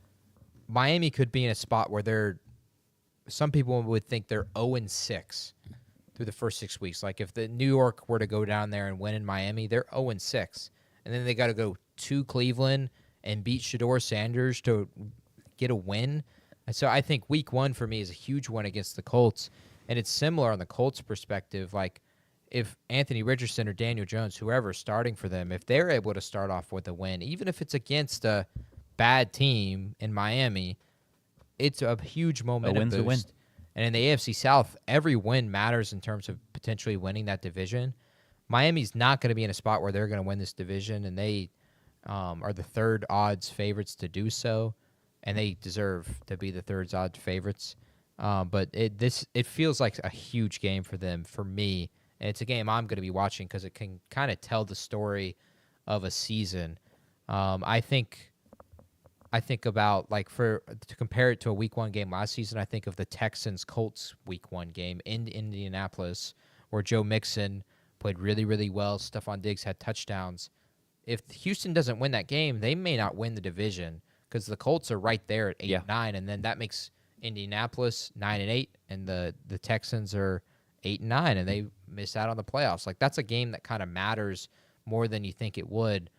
Miami could be in a spot where some people would think they're 0-6 through the first 6 weeks. Like if the New York were to go down there and win in Miami, they're 0-6. And then they got to go to Cleveland and beat Shedeur Sanders to get a win. And so I think week 1 for me is a huge one against the Colts. And it's similar on the Colts' perspective. Like if Anthony Richardson or Daniel Jones, whoever's starting for them, if they're able to start off with a win, even if it's against a bad team in Miami, it's a huge momentum boost. A win. And in the AFC South, every win matters in terms of potentially winning that division. Miami's not going to be in a spot where they're going to win this division, and they are the third odds favorites to do so, and they deserve to be the third odds favorites. But it feels like a huge game for them, for me. And it's a game I'm going to be watching because it can kind of tell the story of a season. I think about, to compare it to a week 1 game last season, I think of the Texans-Colts week 1 game in Indianapolis where Joe Mixon played really, really well. Stephon Diggs had touchdowns. If Houston doesn't win that game, they may not win the division because the Colts are right there at 8-9, and then that makes Indianapolis 9-8, and the Texans are 8-9, and they miss out on the playoffs. Like, that's a game that kind of matters more than you think it would.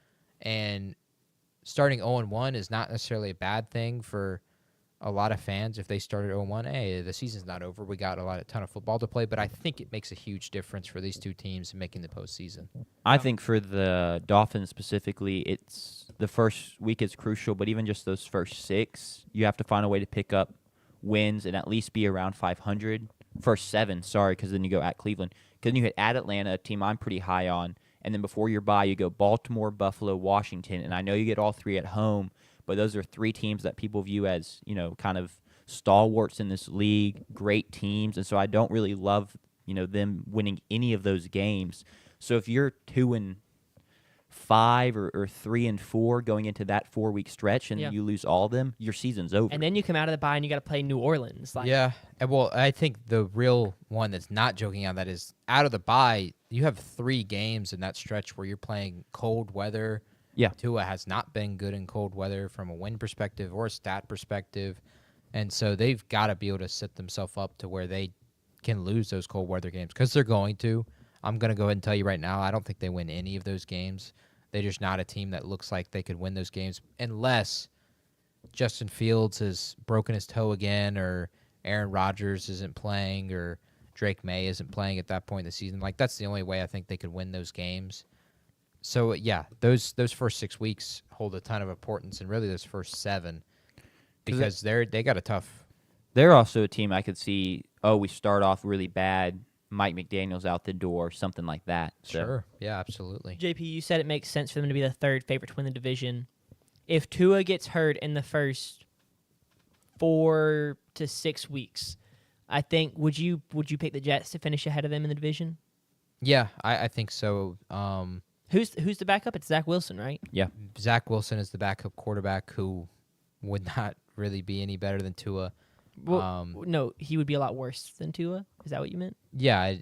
And starting 0-1 is not necessarily a bad thing for a lot of fans. If they started 0-1, hey, the season's not over. We got a ton of football to play, but I think it makes a huge difference for these two teams in making the postseason. I think for the Dolphins specifically, it's the first week is crucial, but even just those first 6, you have to find a way to pick up wins and at least be around 500. First 7, sorry, because then you go at Cleveland. Because then you hit at Atlanta, a team I'm pretty high on, and then before your bye, you go Baltimore, Buffalo, Washington, and I know you get all 3 at home, but those are 3 teams that people view as, kind of stalwarts in this league, great teams, and so I don't really love, them winning any of those games. So if you're 2-5 or 3-4 going into that 4-week stretch and you lose all of them, your season's over. And then you come out of the bye and you got to play New Orleans. Yeah, well, I think the real one that's not joking on that is out of the bye, you have 3 games in that stretch where you're playing cold weather. Yeah. Tua has not been good in cold weather from a win perspective or a stat perspective. And so they've got to be able to set themselves up to where they can lose those cold weather games because they're going to. I'm going to go ahead and tell you right now, I don't think they win any of those games. They're just not a team that looks like they could win those games unless Justin Fields has broken his toe again or Aaron Rodgers isn't playing or Drake May isn't playing at that point in the season. Like, that's the only way I think they could win those games. So, yeah, those first 6 weeks hold a ton of importance, and really those first 7 because they got a tough. They're also a team I could see, we start off really bad, Mike McDaniel's out the door, something like that. So. Sure, yeah, absolutely. JP, you said it makes sense for them to be the third favorite to win the division. If Tua gets hurt in the first 4 to 6 weeks, I think, would you pick the Jets to finish ahead of them in the division? Yeah, I think so. Who's the backup? It's Zach Wilson, right? Yeah. Zach Wilson is the backup quarterback who would not really be any better than Tua. Well, no, he would be a lot worse than Tua. Is that what you meant? Yeah,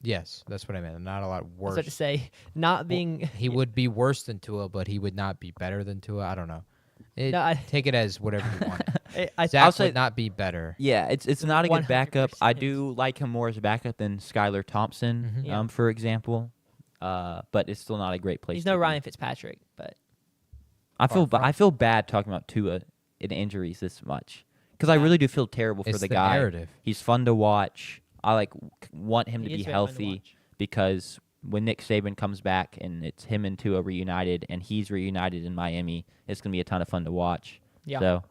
yes, that's what I meant. Not a lot worse. I was about to say, not being... he would be worse than Tua, but he would not be better than Tua. I don't know. Take it as whatever you want. Zach would not be better. Yeah, it's not a good 100%. backup. I do like him more as a backup than Skylar Thompson, for example. But it's still not a great place. He's no Ryan Fitzpatrick, but I feel bad talking about Tua in injuries this much because I really do feel terrible for the guy. Narrative. He's fun to watch. I want him to be healthy because when Nick Saban comes back and it's him and Tua reunited and he's reunited in Miami, it's gonna be a ton of fun to watch. Yeah. So.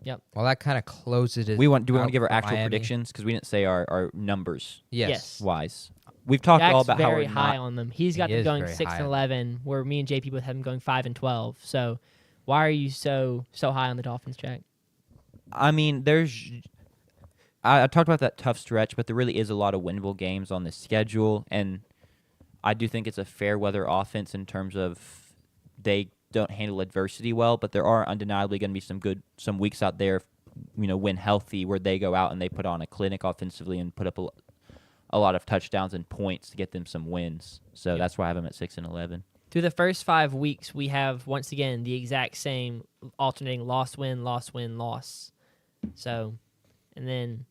Yep. Well, that kind of closes it. Do we want to give our actual Miami? predictions because we didn't say our numbers? Yes. Wise. We've talked all about how very we're high not, on them. He's got them going 6-11, where me and JP both have them going 5-12. So, why are you so high on the Dolphins, Jack? I mean, I talked about that tough stretch, but there really is a lot of winnable games on the schedule, and I do think it's a fair weather offense in terms of they don't handle adversity well, but there are undeniably going to be some weeks out there, when healthy, where they go out and they put on a clinic offensively and put up a lot of touchdowns and points to get them some wins. So that's why I have them at 6-11. Through the first 5 weeks, we have, once again, the exact same alternating loss, win, loss, win, loss. So, and then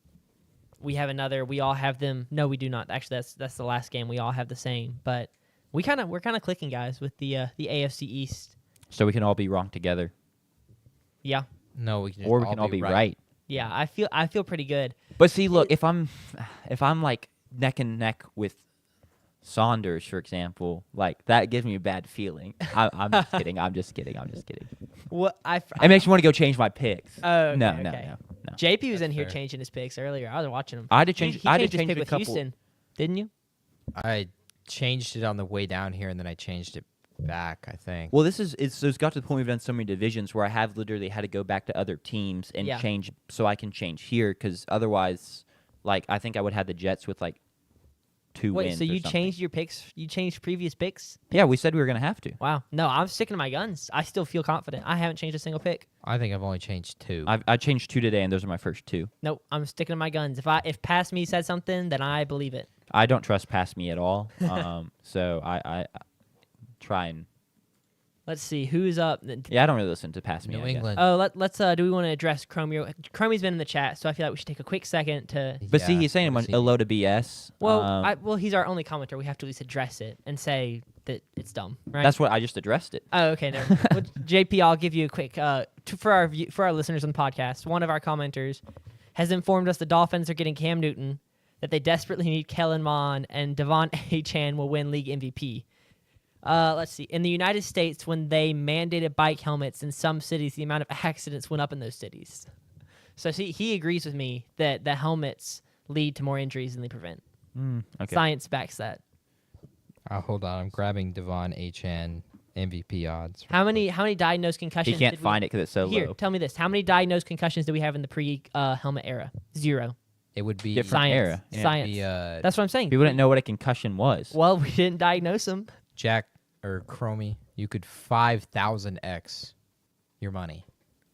we have another. We all have them. No, we do not. Actually, that's the last game. We all have the same. But we're kind of clicking, guys, with the AFC East. So we can all be wrong together. Yeah. No, we can Or we can all be right. Yeah, I feel pretty good. But see, look, if I'm like neck and neck with Saunders, for example, like that gives me a bad feeling. I'm just kidding. I'm just kidding. What It makes me want to go change my picks. Oh, okay, no. JP was in That's here fair. changing his picks earlier. I was watching him. I had to change. He I had to changed his change pick a with couple. Houston, didn't you? I changed it on the way down here, and then I changed it back, I think. Well, so it's got to the point we've done so many divisions where I have literally had to go back to other teams and change so I can change here, because otherwise, like, I think I would have the Jets with like 2 wins. Wait, so you or something. changed your picks? You changed previous picks? Yeah, we said we were gonna have to. Wow. No, I'm sticking to my guns. I still feel confident. I haven't changed a single pick. I think I've only changed 2. I changed 2 today, and those are my first 2. Nope, I'm sticking to my guns. If past me said something, then I believe it. I don't trust past me at all. So I try and. Let's see who's up. Yeah, I don't really listen to past me. New I guess. England. Oh, let's. Do we want to address Chromio? Chromie's been in the chat, so I feel like we should take a quick second to. But see, Yeah, he's saying what is a load of BS. Well, he's our only commenter. We have to at least address it and say that it's dumb, right? That's what I just addressed it. Oh, okay. No. Well, JP, I'll give you a quick for our listeners on the podcast. One of our commenters has informed us the Dolphins are getting Cam Newton, that they desperately need Kellen Mond, and Devon Achane will win league MVP. Let's see. In the United States, when they mandated bike helmets in some cities, the amount of accidents went up in those cities. So see, he agrees with me that the helmets lead to more injuries than they prevent. Okay. Science backs that. Hold on, I'm grabbing Devon Achane MVP odds. How many diagnosed He concussions? can't did we- find it because it's so Here, low. tell me this. How many diagnosed concussions do we have in the pre-helmet era? 0. It would be Different Science. era. it'd Science. be, That's what I'm saying. People didn't know what a concussion was. Well, we didn't diagnose them. Jack or Chromie. You could 5,000x your money.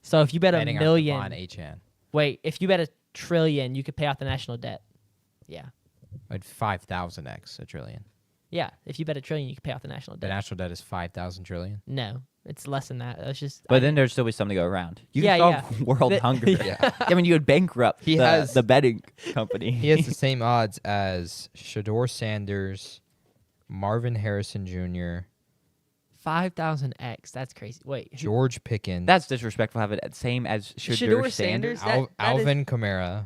So if you bet betting $1 on million, Devon Achane. wait, if you bet $1 trillion, you could pay off the national debt. Yeah. At 5,000x a trillion. Yeah. If you bet $1 trillion, you could pay off the national The debt. national debt is 5,000 trillion. No, it's less than that. It's just. But then there'd still be something to go around. You Yeah, can solve world The- hunger. Yeah. I mean, you would bankrupt He has- the betting company. He has the same odds as Shador Sanders, Marvin Harrison Jr., 5,000x. That's crazy. Wait. George Pickens, That's disrespectful. Have it same as Shador Shador Sanders? Sanders. that is- Alvin Kamara,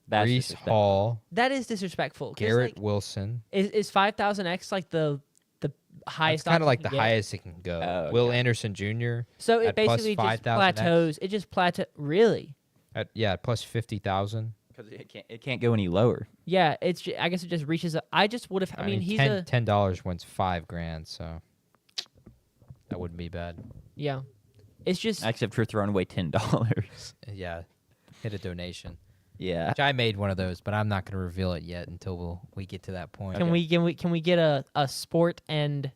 That's Brees disrespectful. Hall, That is disrespectful. 'cause, Garrett like, Wilson. is 5,000x like the It's highest? kind of odds like you the can get? highest it can go. Oh, Will okay. Anderson Jr. So it at plus basically just 5,000x. plateaus. It just plateaus. Really? At plus 50,000. Because it can't go any lower. Yeah. I guess it just reaches. I just would have. I mean, he's a. $10 wins $5,000, so that wouldn't be bad. Yeah. It's just. Except for throwing away $10. Yeah, hit a donation. Yeah. Which I made one of those, but I'm not going to reveal it yet until we get to that point. Can we get a sport and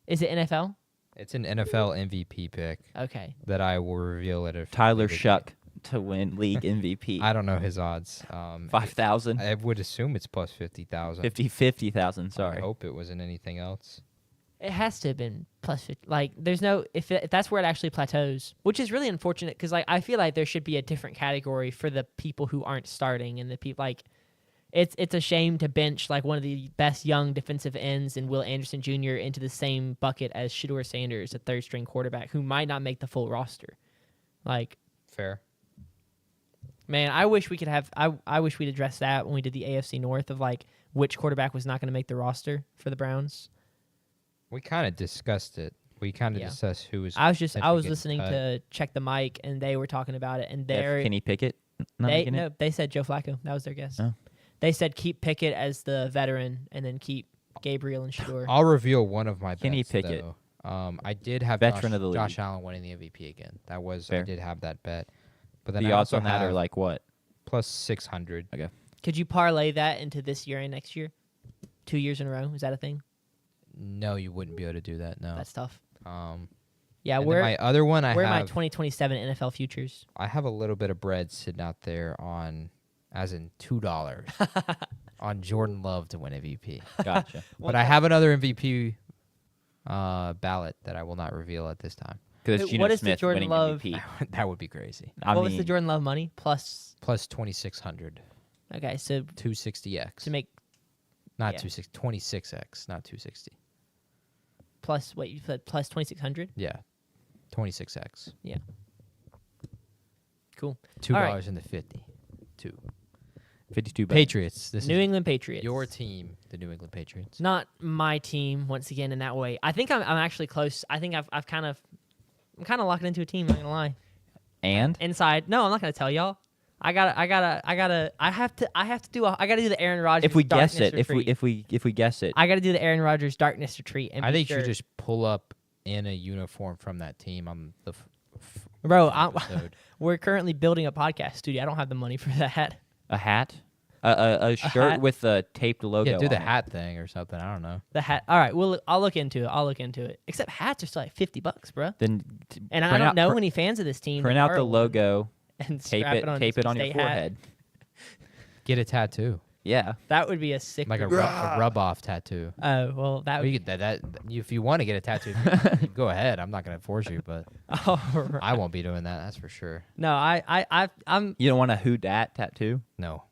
is it NFL? It's an NFL MVP pick Okay. that I will reveal at a Tyler future Shuck to win league MVP. I don't know his odds. 5,000. I would assume it's plus 50,000. 50,000. I Sorry. hope it wasn't anything else. It has to have been plus 50. Like, there's no if that's where it actually plateaus, which is really unfortunate because like I feel like there should be a different category for the people who aren't starting and the people like. It's a shame to bench like one of the best young defensive ends in Will Anderson Jr. into the same bucket as Shador Sanders, a third string quarterback who might not make the full roster. Like, Fair. man, I wish we could have. I wish we'd address that when we did the AFC North of like which quarterback was not going to make the roster for the Browns. We kind of discussed it. We kind of Yeah. discussed who was. I was potentially listening getting to Check the Mic and they were talking about it and they're Kenny Pickett. Not making it? they said Joe Flacco. That was their guess. Oh. They said keep Pickett as the veteran and then keep Gabriel and Shador. I'll reveal one of my Kenny bets, Pickett. though. I did have Veteran of the league. Josh Allen winning the MVP again. I Fair. did have that bet. But then The I odds also on that are have like what? plus 600. Okay. Could you parlay that into this year and next year? 2 years in a row? Is that a thing? No, you wouldn't be able to do that. No. That's tough. Yeah, Yeah, where my other one where are my have 2027 NFL futures? I have a little bit of bread sitting out there on, as in $2, on Jordan Love to win MVP. Gotcha. But I have another MVP ballot that I will not reveal at this time. Because What Geno is the Smith Jordan winning Love- MVP. That would be crazy. I What mean, was the Jordan Love money? Plus, Plus 2600, okay, so 260x. to make Not yeah. 260, 26x, not 260. plus, what you said, plus 2,600? Yeah, 26x. Cool. $2 All right. in the 50. 2. 52 bucks. Patriots. This New is England Patriots. your team, the New England Patriots. Not my team once again in that way. I think I'm actually close. I think I'm kind of locking into a team. Not gonna lie. And Inside, no, I'm not gonna tell y'all. I have to do the Aaron Rodgers. if we guess darkness it, if we guess it, I got to do the Aaron Rodgers darkness retreat. And I be think sure. you should just pull up in a uniform from that team on the Bro, episode. we're currently building a podcast studio. I don't have the money for that. a hat, a shirt hat? with a taped logo. Yeah, do the on it. hat thing or something. I don't know. The hat. All right, well, I'll look into it. Except hats are still like $50, bro. Then And I print don't out- know pr- any fans of this team. print that out are the one logo, and tape strap it, on tape it on your State hat. forehead. Get a tattoo, Yeah, That would be a sick. like a rub off tattoo. Oh well, that Or would. you could, that if you want to get a tattoo, go ahead. I'm not gonna force you, but Oh, right. I won't be doing that. That's for sure. No, I'm. you don't want a who dat tattoo No,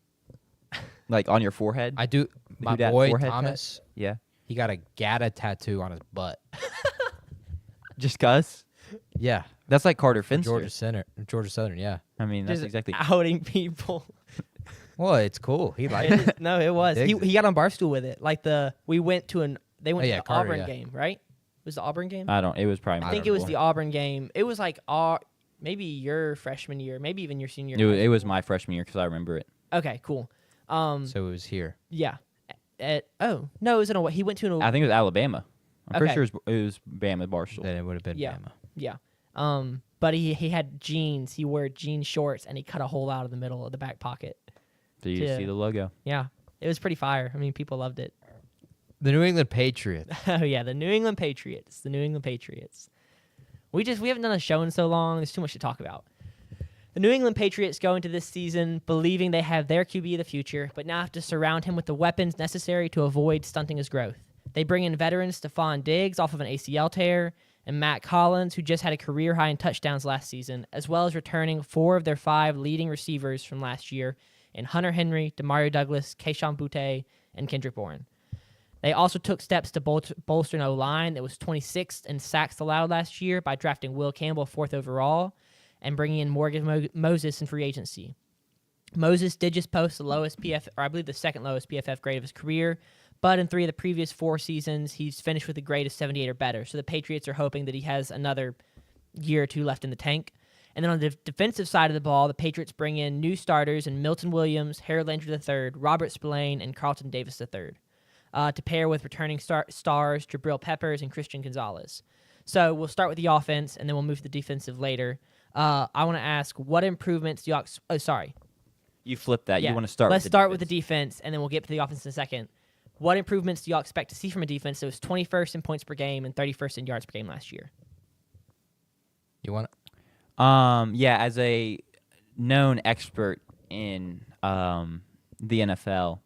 like on your forehead. I do. My Who dat boy forehead Thomas, yeah, he got a Gata tattoo on his butt. just cuz. Yeah, That's like Carter Finster. Georgia Southern. Yeah. I mean, that's Just exactly. outing people. Well, it's cool. He liked it. No, it was. Digs He got on Barstool with it. Like we went to they went Oh, to yeah, the Carter, Auburn yeah. game, right? Was the Auburn game? I don't. It was probably. I I think don't it was know. the Auburn game. It was like maybe your freshman year, maybe even your senior. It was my freshman year because I remember it. Okay, cool. So it was here. Yeah. Oh no, it was in a. He went to an. I think it was Alabama. I'm pretty Okay. sure it was Bama Barstool. Then it would have been Yeah. Bama. Yeah. But he had jeans. He wore jean shorts and he cut a hole out of the middle of the back pocket. So you Yeah. see the logo. Yeah. It was pretty fire. I mean, people loved it. The New England Patriots. Oh yeah, the New England Patriots. The New England Patriots. We haven't done a show in so long. There's too much to talk about. The New England Patriots go into this season believing they have their QB of the future, but now have to surround him with the weapons necessary to avoid stunting his growth. They bring in veteran Stephon Diggs off of an ACL tear, and Matt Collins, who just had a career high in touchdowns last season, as well as returning 4 of their 5 leading receivers from last year in Hunter Henry, Demario Douglas, Kayshon Boutte, and Kendrick Bourne. They also took steps to bolster an O-line that was 26th in sacks allowed last year by drafting Will Campbell 4th overall and bringing in Morgan Moses in free agency. Moses did just post the lowest PFF, or I believe the second lowest PFF grade of his career, but in 3 of the previous 4 seasons, he's finished with a grade of 78 or better. So the Patriots are hoping that he has another year or 2 left in the tank. And then on the defensive side of the ball, the Patriots bring in new starters in Milton Williams, Harold Landry III, Robert Spillane, and Carlton Davis III. To pair with returning stars Jabril Peppers and Christian Gonzalez. So we'll start with the offense, and then we'll move to the defensive later. I want to ask, what improvements do y'all... sorry. You flip that. Yeah. You want to start. Let's with the start with the defense. defense, and then we'll get to the offense in a second. What improvements do y'all expect to see from a defense that was 21st in points per game and 31st in yards per game last year? You want it? Yeah, as a known expert in the NFL,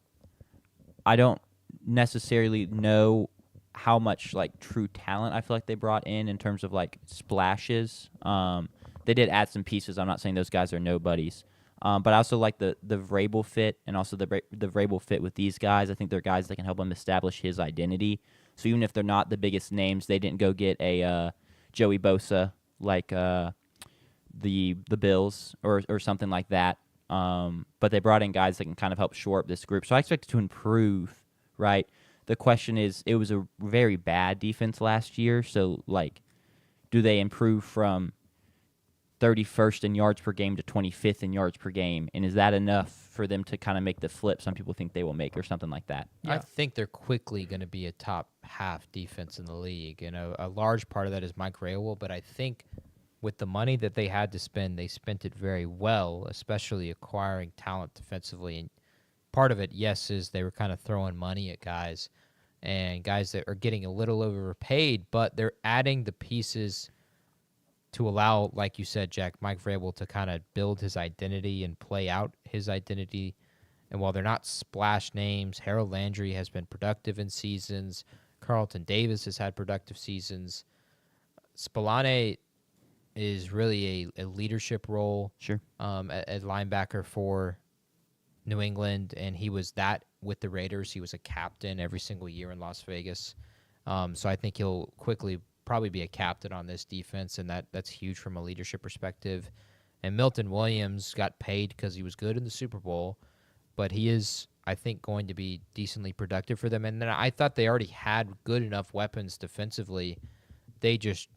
I don't necessarily know how much like true talent I feel like they brought in terms of like splashes. They did add some pieces. I'm not saying those guys are nobodies, but I also like the Vrabel fit and also the Vrabel fit with these guys. I think they're guys that can help him establish his identity. So even if they're not the biggest names, they didn't go get a Joey Bosa like the Bills or something like that. But they brought in guys that can kind of help shore up this group. So I expect it to improve, right? The question is, it was a very bad defense last year. So, like, do they improve from 31st in yards per game to 25th in yards per game? And is that enough for them to kind of make the flip some people think they will make or something like that? I think they're quickly going to be a top half defense in the league. And a large part of that is Mike Rabel, but I think with the money that they had to spend, they spent it very well, especially acquiring talent defensively. And part of it, yes, is they were kind of throwing money at guys and guys that are getting a little overpaid, but they're adding the pieces to allow, like you said, Jack, Mike Vrabel to kind of build his identity and play out his identity. And while they're not splash names, Harold Landry has been productive in seasons. Carlton Davis has had productive seasons. Spillane is really a leadership role at linebacker for New England, and he was that with the Raiders. He was a captain every single year in Las Vegas. So I think he'll quickly probably be a captain on this defense, and that's huge from a leadership perspective. And Milton Williams got paid because he was good in the Super Bowl, but he is, I think, going to be decently productive for them. And then I thought they already had good enough weapons defensively. They just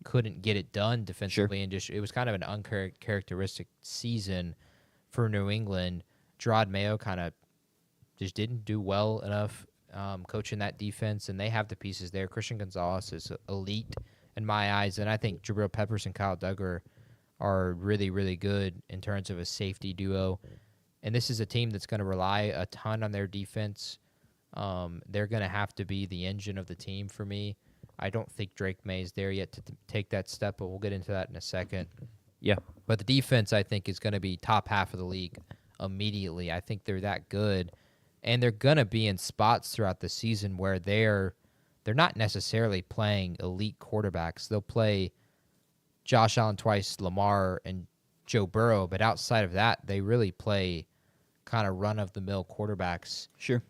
couldn't get it done defensively, and just it was kind of an uncharacteristic season for New England. Gerard Mayo kind of just didn't do well enough coaching that defense, and they have the pieces there. Christian Gonzalez is elite in my eyes, and I think Jabril Peppers and Kyle Duggar are really, really good in terms of a safety duo. And this is a team that's going to rely a ton on their defense. They're going to have to be the engine of the team for me. I don't think Drake May is there yet to take that step, but we'll get into that in a second. Yeah. But the defense, I think, is going to be top half of the league immediately. I think they're that good. And they're going to be in spots throughout the season where they're not necessarily playing elite quarterbacks. They'll play Josh Allen twice, Lamar, and Joe Burrow. But outside of that, they really play kind of run-of-the-mill quarterbacks. Sure.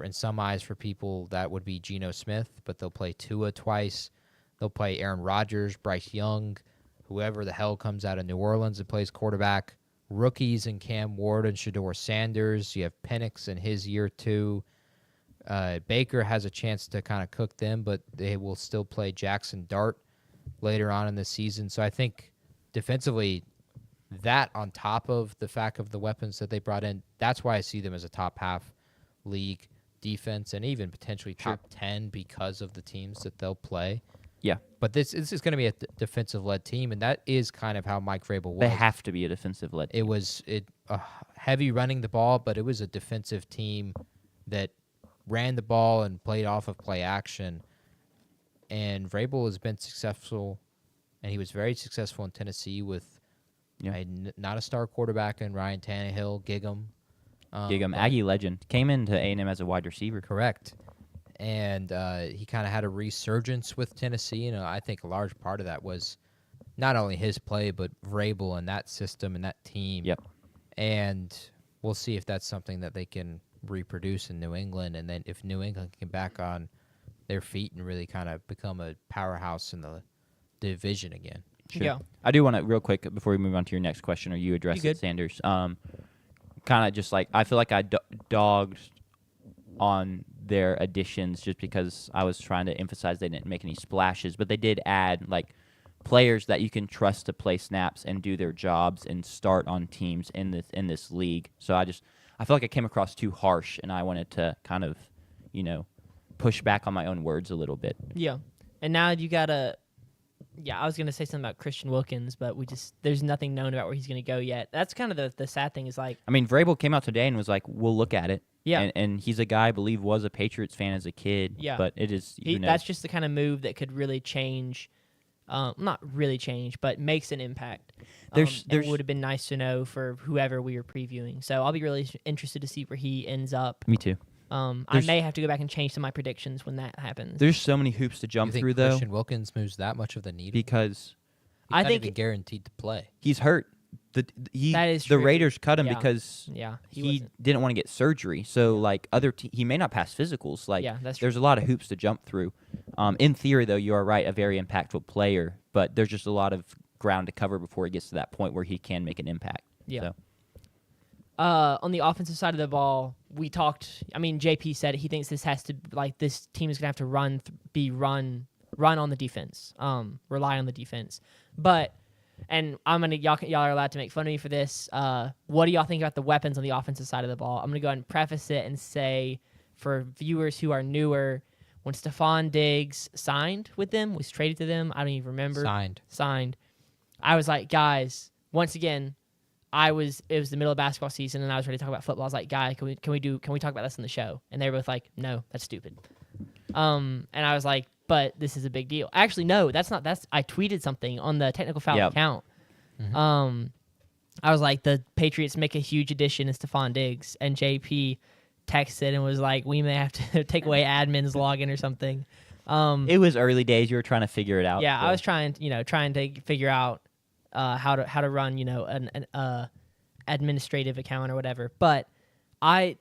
In some eyes, for people, that would be Geno Smith, but they'll play Tua twice. They'll play Aaron Rodgers, Bryce Young, whoever the hell comes out of New Orleans and plays quarterback. Rookies in Cam Ward and Shedeur Sanders. You have Penix in his year 2. Baker has a chance to kind of cook them, but they will still play Jackson Dart later on in the season. So I think defensively, that on top of the fact of the weapons that they brought in, that's why I see them as a top half league defense and even potentially top 10 because of the teams that they'll play. Yeah. But this is going to be a defensive-led team, and that is kind of how Mike Vrabel was. They have to be a defensive-led team. It was heavy running the ball, but it was a defensive team that ran the ball and played off of play action. And Vrabel has been successful, and he was very successful in Tennessee with not a star quarterback in Ryan Tannehill, Gig'em. Aggie legend. Came into A&M as a wide receiver. Correct. And he kind of had a resurgence with Tennessee. I think a large part of that was not only his play, but Vrabel and that system and that team. Yep. And we'll see if that's something that they can reproduce in New England. And then if New England can get back on their feet and really kind of become a powerhouse in the division again. Sure. Yeah. I do want to, real quick, before we move on to your next question, or you address it, Sanders, kind of just like, I feel like I dogged on their additions just because I was trying to emphasize they didn't make any splashes, but they did add, like, players that you can trust to play snaps and do their jobs and start on teams in this league. So I feel like I came across too harsh, and I wanted to kind of, push back on my own words a little bit. Yeah. And now you got to... Yeah, I was going to say something about Christian Wilkins, but there's nothing known about where he's going to go yet. That's kind of the sad thing is like... I mean, Vrabel came out today and was like, we'll look at it. Yeah. And he's a guy I believe was a Patriots fan as a kid. Yeah. But it is... That's just the kind of move that could really change... not really change, but makes an impact. It would have been nice to know for whoever we were previewing. So I'll be really interested to see where he ends up. Me too. I may have to go back and change some of my predictions when that happens. There's so many hoops to jump through, though. Christian Wilkins moves that much of the needle? Because he's not even guaranteed to play. He's hurt. That is true. The Raiders cut him because he didn't want to get surgery. So, like, he may not pass physicals. Like, that's there's true. a lot of hoops to jump through. In theory, though, you are right, a very impactful player. But there's just a lot of ground to cover before he gets to that point where he can make an impact. Yeah. So. On the offensive side of the ball, we talked. I mean, JP said he thinks this team is gonna have to run on the defense, rely on the defense. But, and y'all are allowed to make fun of me for this. What do y'all think about the weapons on the offensive side of the ball? I'm gonna go ahead and preface it and say, for viewers who are newer, when Stephon Diggs signed with them, was traded to them, I don't even remember. Signed. I was like, guys, once again, it was the middle of basketball season and I was ready to talk about football. I was like, guy, can we talk about this on the show? And they were both like, no, that's stupid. And I was like, but this is a big deal. Actually, no, that's not. I tweeted something on the Technical Fowl account. Mm-hmm. I was like, the Patriots make a huge addition in Stephon Diggs, and JP texted and was like, we may have to take away admin's login or something. It was early days. You were trying to figure it out. Yeah, I was trying to figure out how to run, an administrative account or whatever. But I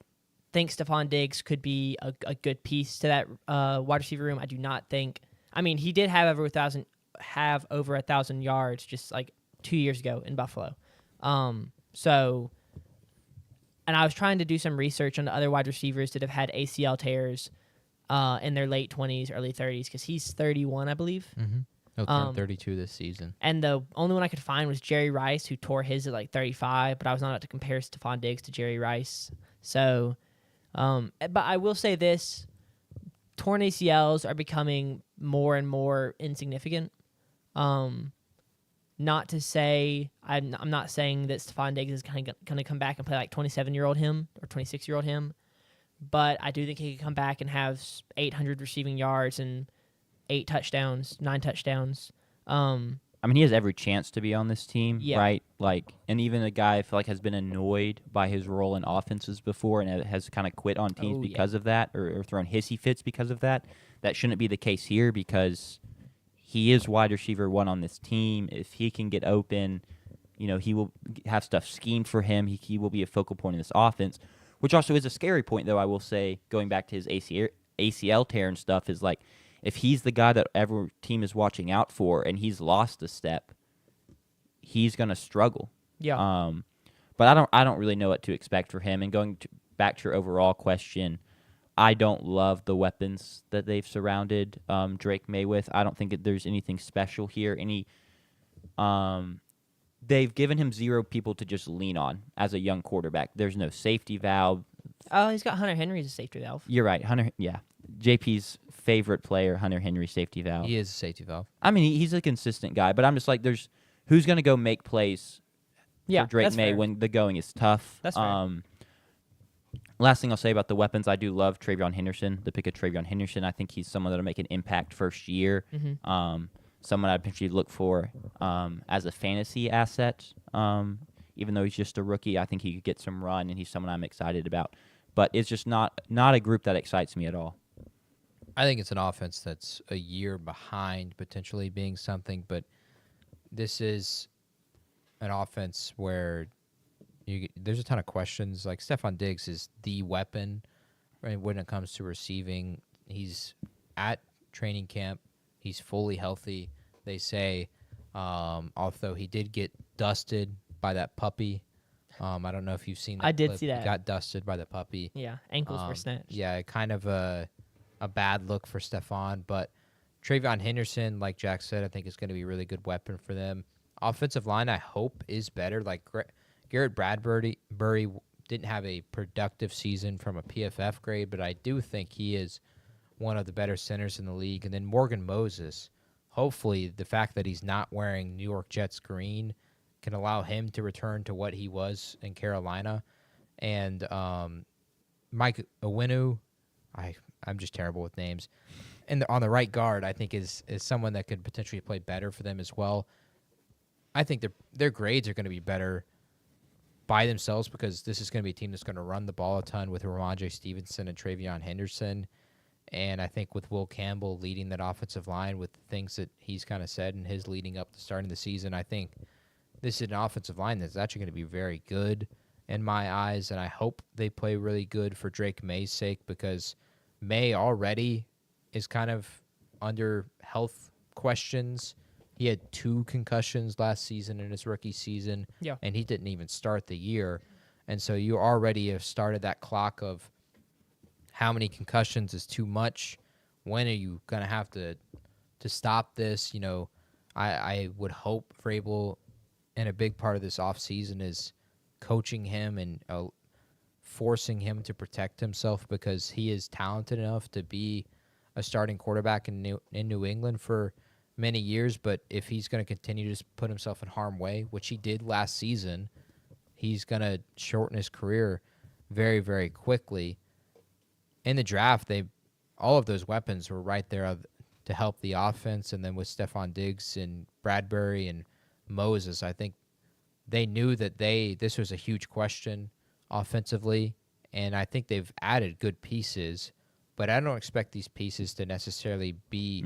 think Stephon Diggs could be a good piece to that wide receiver room. I do not think. I mean, he did have over 1,000 yards just like 2 years ago in Buffalo. So, and I was trying to do some research on the other wide receivers that have had ACL tears in their late 20s, early 30s, because he's 31, I believe. Mm-hmm. He'll turn 32 this season. And the only one I could find was Jerry Rice, who tore his at like 35, but I was not able to compare Stephon Diggs to Jerry Rice. So, but I will say this, torn ACLs are becoming more and more insignificant. Not to say, I'm not saying that Stephon Diggs is going to come back and play like 27-year-old him or 26-year-old him, but I do think he could come back and have 800 receiving yards and 9 touchdowns. I mean, he has every chance to be on this team, right? Like, and even a guy I feel like has been annoyed by his role in offenses before and has kind of quit on teams because of that, or thrown hissy fits because of that. That shouldn't be the case here because he is wide receiver 1 on this team. If he can get open, he will have stuff schemed for him. He will be a focal point in this offense, which also is a scary point, though, I will say, going back to his ACL tear and stuff, is like, if he's the guy that every team is watching out for and he's lost a step, he's going to struggle. Yeah. But I don't really know what to expect for him. And back to your overall question, I don't love the weapons that they've surrounded Drake May with. I don't think that there's anything special here. They've given him 0 people to just lean on as a young quarterback. There's no safety valve. Oh, he's got Hunter Henry as a safety valve. You're right, Hunter. Yeah, JP's favorite player, Hunter Henry, safety valve. He is a safety valve. I mean, he's a consistent guy, but I'm just like, who's going to go make plays for Drake May when the going is tough? That's fair. Last thing I'll say about the weapons, I do love TreVeyon Henderson, the pick of TreVeyon Henderson. I think he's someone that'll make an impact first year. Mm-hmm. Someone I'd potentially look for as a fantasy asset. Even though he's just a rookie, I think he could get some run, and he's someone I'm excited about. But it's just not a group that excites me at all. I think it's an offense that's a year behind potentially being something, but this is an offense where there's a ton of questions. Like, Stephon Diggs is the weapon, right, when it comes to receiving. He's at training camp. He's fully healthy. They say, although he did get dusted by that puppy. I don't know if you've seen that. I did clip. see that. He got dusted by the puppy. Yeah, ankles were snatched. Yeah, kind of a bad look for Stephon. But TreVeyon Henderson, like Jack said, I think is going to be a really good weapon for them. Offensive line, I hope, is better. Like, Garrett Bradbury didn't have a productive season from a PFF grade, but I do think he is one of the better centers in the league. And then Morgan Moses, hopefully the fact that he's not wearing New York Jets green can allow him to return to what he was in Carolina. And Mike Owenu, I'm just terrible with names. And on the right guard, I think is someone that could potentially play better for them as well. I think their grades are going to be better by themselves because this is going to be a team that's going to run the ball a ton with Ramondre Stevenson and TreVeyon Henderson. And I think with Will Campbell leading that offensive line with the things that he's kind of said in his leading up to starting the season, I think this is an offensive line that's actually going to be very good in my eyes. And I hope they play really good for Drake May's sake because May already is kind of under health questions. He had 2 concussions last season in his rookie season, and he didn't even start the year. And so you already have started that clock of how many concussions is too much. When are you going to have to stop this? You know, I would hope Vrabel, and a big part of this offseason is coaching him and forcing him to protect himself because he is talented enough to be a starting quarterback in New England for many years, but if he's going to continue to just put himself in harm's way, which he did last season, he's going to shorten his career very, very quickly. In the draft, all of those weapons were right there to help the offense, and then with Stephon Diggs and Bradbury and Moses, I think they knew that this was a huge question offensively, and I think they've added good pieces, but I don't expect these pieces to necessarily be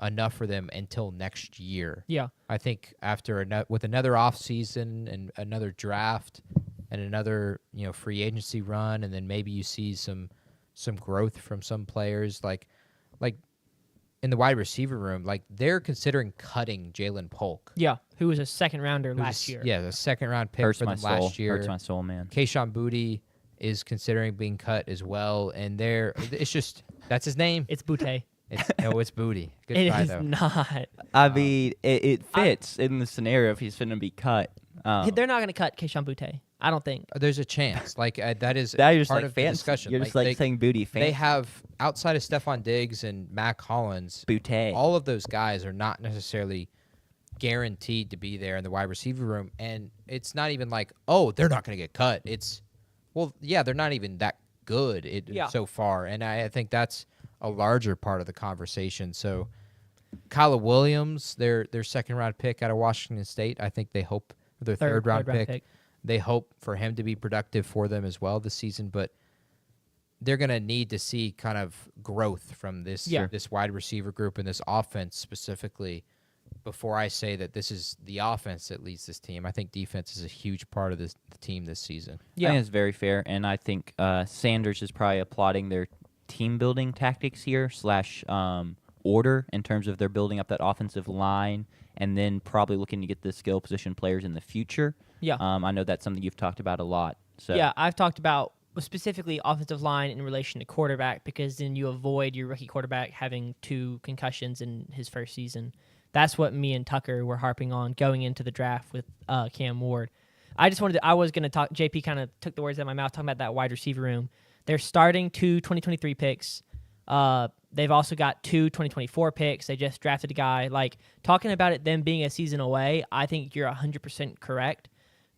enough for them until next year. Yeah. I think with another offseason and another draft and another free agency run, and then maybe you see some growth from some players like in the wide receiver room, like they're considering cutting Jalen Polk. Yeah, who was a second rounder last year. Yeah, the second round pick Hurts for my them soul. last year. Hurts my soul, man. Kayshon Boutte is considering being cut as well, and it's just that's his name. It's Boutte. It's Booty. Good It try is though. not. I mean, it fits in the scenario if he's finna be cut. They're not going to cut Kayshon Boutte. I don't think. There's a chance. Like that is Now you're just part like of the fancy. discussion. You're just like saying booty fancy. They have outside of Stephon Diggs and Mac Hollins, Boutte. all of those guys are not necessarily guaranteed to be there in the wide receiver room, and it's not even like, oh, they're not going to get cut. It's, well, yeah, they're not even that good so far, and I think that's a larger part of the conversation. So, Kyla Williams, their second round pick out of Washington State, I think they hope their third round pick. They hope for him to be productive for them as well this season, but they're going to need to see kind of growth from this wide receiver group and this offense specifically before I say that this is the offense that leads this team. I think defense is a huge part of the team this season. Yeah, I think it's very fair, and I think Sanders is probably applauding their team-building tactics here / order in terms of their building up that offensive line and then probably looking to get the skill position players in the future. Yeah. I know that's something you've talked about a lot. So yeah, I've talked about specifically offensive line in relation to quarterback because then you avoid your rookie quarterback having 2 concussions in his first season. That's what me and Tucker were harping on going into the draft with Cam Ward. I was going to talk, JP kind of took the words out of my mouth talking about that wide receiver room. They're starting 2 2023 picks. They've also got 2 2024 picks. They just drafted a guy. Like, talking about it them being a season away, I think you're 100% correct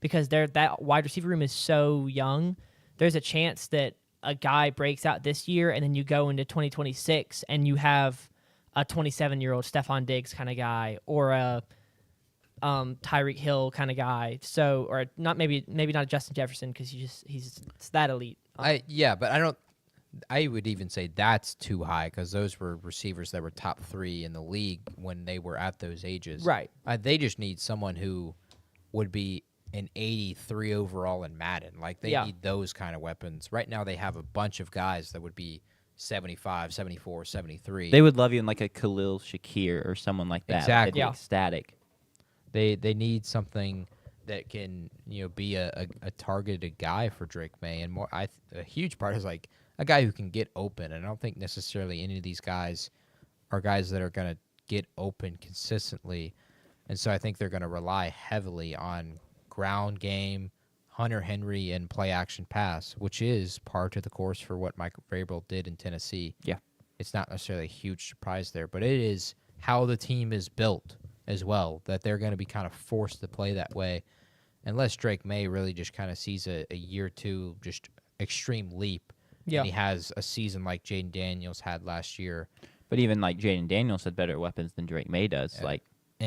because that wide receiver room is so young. There's a chance that a guy breaks out this year and then you go into 2026 and you have a 27-year-old Stephon Diggs kind of guy or a Tyreek Hill kind of guy. So, or not maybe not Justin Jefferson because he's that elite. I would even say that's too high because those were receivers that were top 3 in the league when they were at those ages. Right. They just need someone who would be an 83 overall in Madden. Like, they need those kind of weapons. Right now they have a bunch of guys that would be 75, 74, 73. they would love you in like a Khalil Shakir or someone like that. Exactly. Like, ecstatic. They need something that can be a targeted guy for Drake May, and more. A huge part is like a guy who can get open. And I don't think necessarily any of these guys are guys that are going to get open consistently, and so I think they're going to rely heavily on ground game, Hunter Henry, and play action pass, which is part of the course for what Mike Vrabel did in Tennessee. Yeah, it's not necessarily a huge surprise there, but it is how the team is built as well, that they're going to be kind of forced to play that way unless Drake May really just kind of sees a year or two just extreme leap. Yeah. And he has a season like Jaden Daniels had last year. but even like Jaden Daniels had better weapons than Drake May does.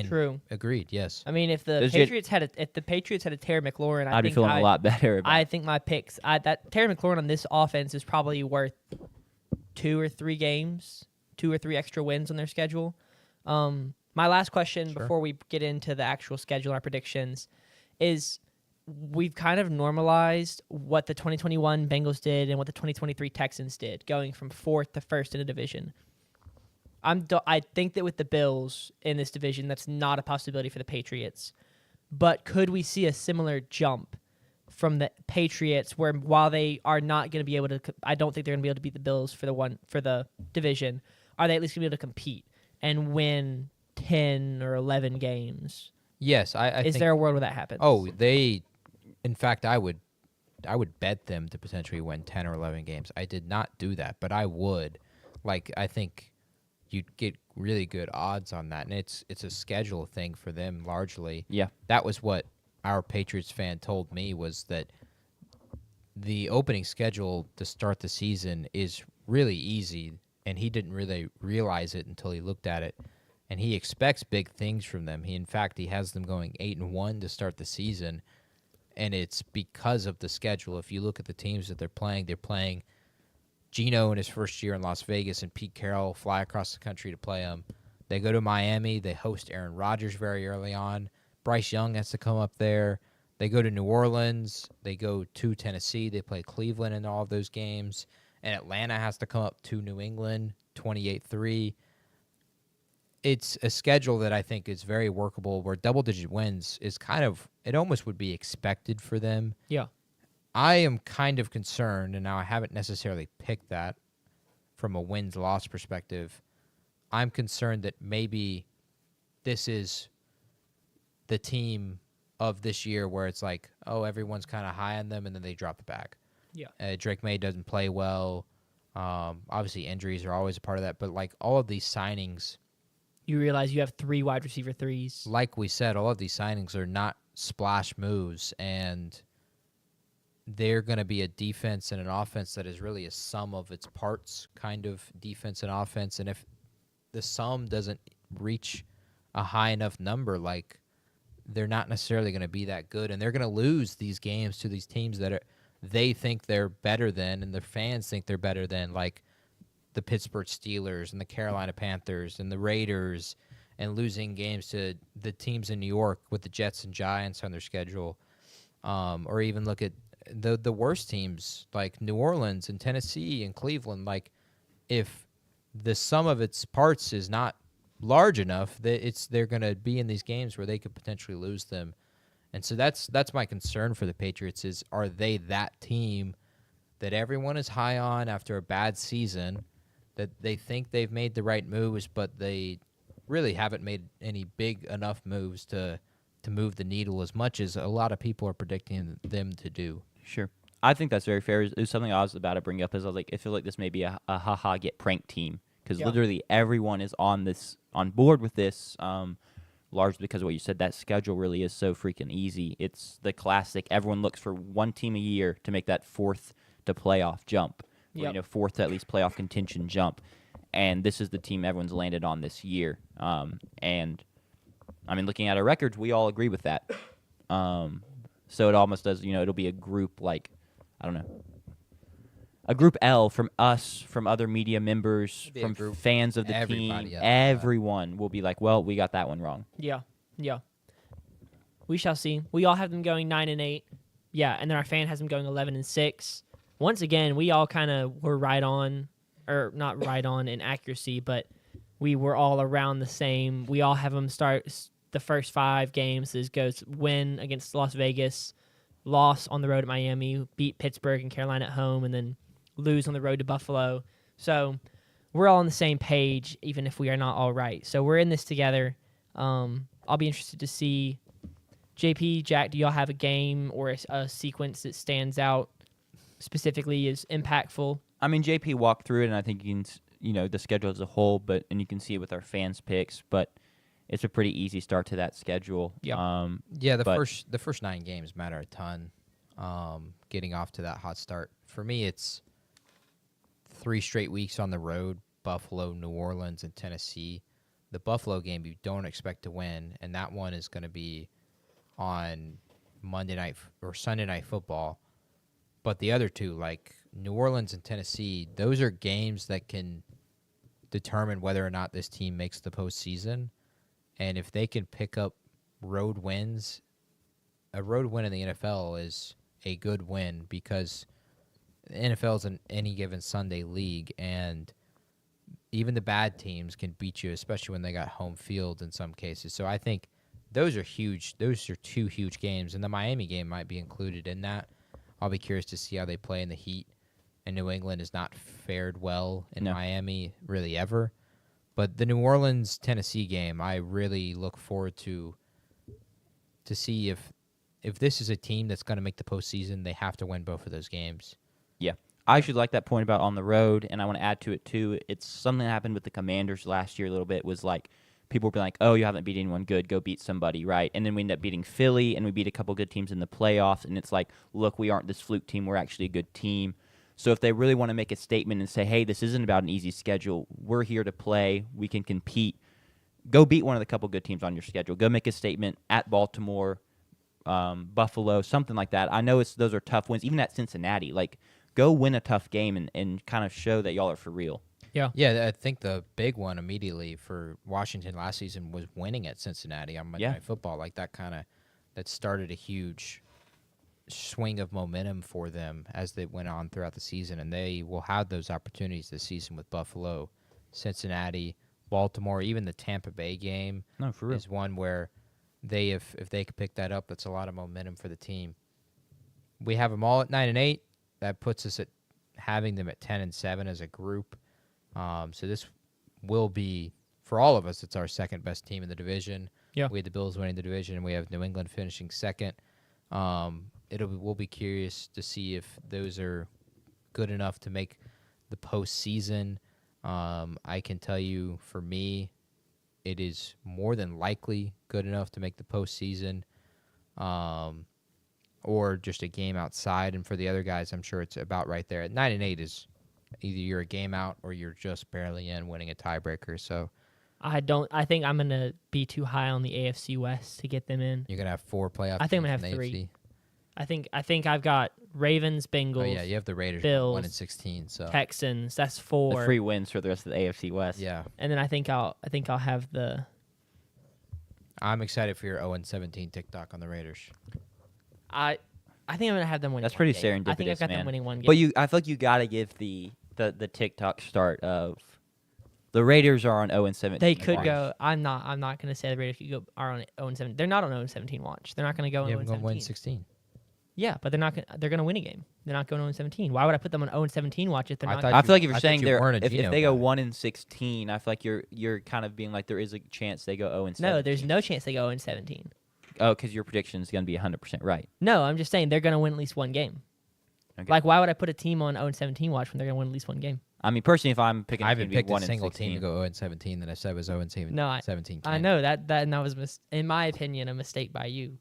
True. Agreed. Yes. I mean, if the Patriots had a Terry McLaurin, I'd be feeling a lot better. I think my picks, that Terry McLaurin on this offense is probably worth 2 or 3 games, 2 or 3 extra wins on their schedule. My last question before we get into the actual schedule, our predictions, is we've kind of normalized what the 2021 Bengals did and what the 2023 Texans did, going from 4th to 1st in a division. I think that with the Bills in this division, that's not a possibility for the Patriots. But could we see a similar jump from the Patriots, where while they are not going to be able to, I don't think they're going to be able to beat the Bills for the division. Are they at least going to be able to compete and win 10 or 11 games? Yes, I Is think, there a world where that happens? Oh, in fact, I would bet them to potentially win 10 or 11 games. I did not do that, but I would. Like, I think you'd get really good odds on that, and it's a schedule thing for them largely. Yeah. That was what our Patriots fan told me, was that the opening schedule to start the season is really easy, and he didn't really realize it until he looked at it. And he expects big things from them. In fact, he has them going 8-1 to start the season, and it's because of the schedule. If you look at the teams that they're playing Geno in his first year in Las Vegas, and Pete Carroll fly across the country to play him. They go to Miami. They host Aaron Rodgers very early on. Bryce Young has to come up there. They go to New Orleans. They go to Tennessee. They play Cleveland in all of those games. And Atlanta has to come up to New England, 28-3. It's a schedule that I think is very workable, where double-digit wins is it almost would be expected for them. Yeah. I am kind of concerned, and now I haven't necessarily picked that from a wins-loss perspective. I'm concerned that maybe this is the team of this year where it's like, oh, everyone's kind of high on them, and then they drop the bag. Yeah. Drake May doesn't play well. Obviously, injuries are always a part of that. But, like, all of these signings, You realize you have 3 wide receiver threes. like we said, all of these signings are not splash moves, and they're going to be a defense and an offense that is really a sum of its parts kind of defense and offense. And if the sum doesn't reach a high enough number, like, they're not necessarily going to be that good, and they're going to lose these games to these teams that they think they're better than, and their fans think they're better than, like the Pittsburgh Steelers and the Carolina Panthers and the Raiders, and losing games to the teams in New York with the Jets and Giants on their schedule. Or even look at the worst teams like New Orleans and Tennessee and Cleveland. Like, if the sum of its parts is not large enough, they're going to be in these games where they could potentially lose them. And so that's my concern for the Patriots is, are they that team that everyone is high on after a bad season, that they think they've made the right moves, but they really haven't made any big enough moves to move the needle as much as a lot of people are predicting them to do? Sure. I think that's very fair. It was something I was about to bring up, is I was like, I feel like this may be a ha-ha get pranked team, because literally everyone is on board with this, largely because of what you said. That schedule really is so freaking easy. It's the classic. Everyone looks for one team a year to make that fourth to playoff jump, or, fourth to at least playoff contention jump. And this is the team everyone's landed on this year. And, I mean, looking at our records, we all agree with that. So it almost does, it'll be a group like, I don't know, a group L from us, from other media members, from fans of the team. Everyone will be like, well, we got that one wrong. Yeah. We shall see. We all have them going 9-8. Yeah, and then our fan has them going 11-6. Once again, we all kind of were right on, or not right on in accuracy, but we were all around the same. We all have them start the first 5 games. This goes win against Las Vegas, loss on the road at Miami, beat Pittsburgh and Carolina at home, and then lose on the road to Buffalo. So we're all on the same page, even if we are not all right. So we're in this together. I'll be interested to see. JP, Jack, do y'all have a game or a sequence that stands out specifically as impactful? I mean, JP walked through it, and I think you can, the schedule as a whole, and you can see it with our fans' picks, but it's a pretty easy start to that schedule. Yeah. The first 9 games matter a ton. Getting off to that hot start. For me, it's 3 straight weeks on the road: Buffalo, New Orleans, and Tennessee. The Buffalo game you don't expect to win, and that one is going to be on Monday night or Sunday Night Football. But the other 2, like New Orleans and Tennessee, those are games that can determine whether or not this team makes the postseason. And if they can pick up road wins, a road win in the NFL is a good win, because the NFL is an any given Sunday league, and even the bad teams can beat you, especially when they got home field in some cases. So I think those are huge. Those are 2 huge games, and the Miami game might be included in that. I'll be curious to see how they play in the heat. And New England has not fared well in Miami really ever. But the New Orleans-Tennessee game, I really look forward to see if this is a team that's going to make the postseason, they have to win both of those games. Yeah. I should like that point about on the road, and I want to add to it too. It's something that happened with the Commanders last year a little bit. Was like people were like, "Oh, you haven't beat anyone good. Go beat somebody, right?" And then we end up beating Philly, and we beat a couple good teams in the playoffs. And it's like, look, we aren't this fluke team. We're actually a good team. So if they really want to make a statement and say, "Hey, this isn't about an easy schedule. We're here to play. We can compete." Go beat one of the couple good teams on your schedule. Go make a statement at Baltimore, Buffalo, something like that. I know those are tough wins. Even at Cincinnati, like go win a tough game and kind of show that y'all are for real. Yeah. Yeah, I think the big one immediately for Washington last season was winning at Cincinnati on Monday Night Football. Like that started a huge swing of momentum for them as they went on throughout the season, and they will have those opportunities this season with Buffalo, Cincinnati, Baltimore, even the Tampa Bay game. No, for real. Is one where they if they could pick that up, that's a lot of momentum for the team. We have them all at 9-8. That puts us at having them at 10-7 as a group. So this will be, for all of us, it's our second best team in the division. Yeah. We had the Bills winning the division, and we have New England finishing second. We'll be curious to see if those are good enough to make the postseason. I can tell you, for me, it is more than likely good enough to make the postseason, or just a game outside. And for the other guys, I'm sure it's about right there. At 9-8 is either you're a game out or you're just barely in, winning a tiebreaker. So I think I'm gonna be too high on the AFC West to get them in. you're gonna have 4 playoff. I think I'm gonna teams have in the 3. AFC. I think I've got Ravens, Bengals. Oh yeah, you have the Raiders Bills, 1-16. So Texans. That's The 4. 3 wins for the rest of the AFC West. yeah, And then I think I'll have the. I'm excited for your 0-17 TikTok on the Raiders. I think I'm gonna have them winning. That's one pretty game. I think I've serendipitous, got man. them winning one game. But I feel like you gotta give the TikTok start of the Raiders are on 0-17. They could watch. go. I'm not gonna say the Raiders are on 0-17. They're not on 0-17 watch. They're not gonna go on You have them 0-17. going 1-16. Yeah, but they're gonna win a game. They're not going 0-17. Why would I put them on 0-17 watch if they're I not? thought I feel like if I you're thought saying you they're weren't a if Geno they go guy. 1-16, I feel like you're kind of being like there is a chance they go 0-17. No, there's no chance they go 0-17. Oh, because your prediction is gonna be 100% right. No, I'm just saying they're gonna win at least one game. Okay. Like, why would I put a team on 0-17 watch when they're gonna win at least one game? I mean, personally, if I'm picking, I haven't picked a 1-16. single team to go 0-17 that I said was 0-17. No, 17. I know that was in my opinion a mistake by you.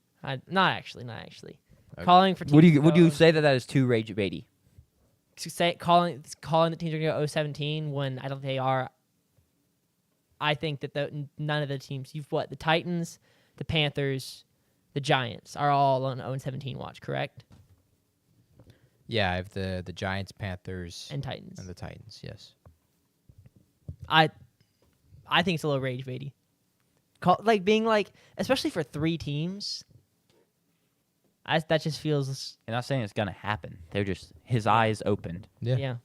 Not actually. Okay. Calling for teams Would to you go say that is too rage baity? calling the teams are going to go 0-17 when I don't think they are. I think that none of the teams the Titans, the Panthers, the Giants are all on 0-17 watch, correct? Yeah, I have the Giants, Panthers, And Titans. and the Titans. Yes. I think it's a little rage baity. Being especially for 3 teams. That just feels. I'm not saying it's gonna happen. They're just his eyes opened. Yeah,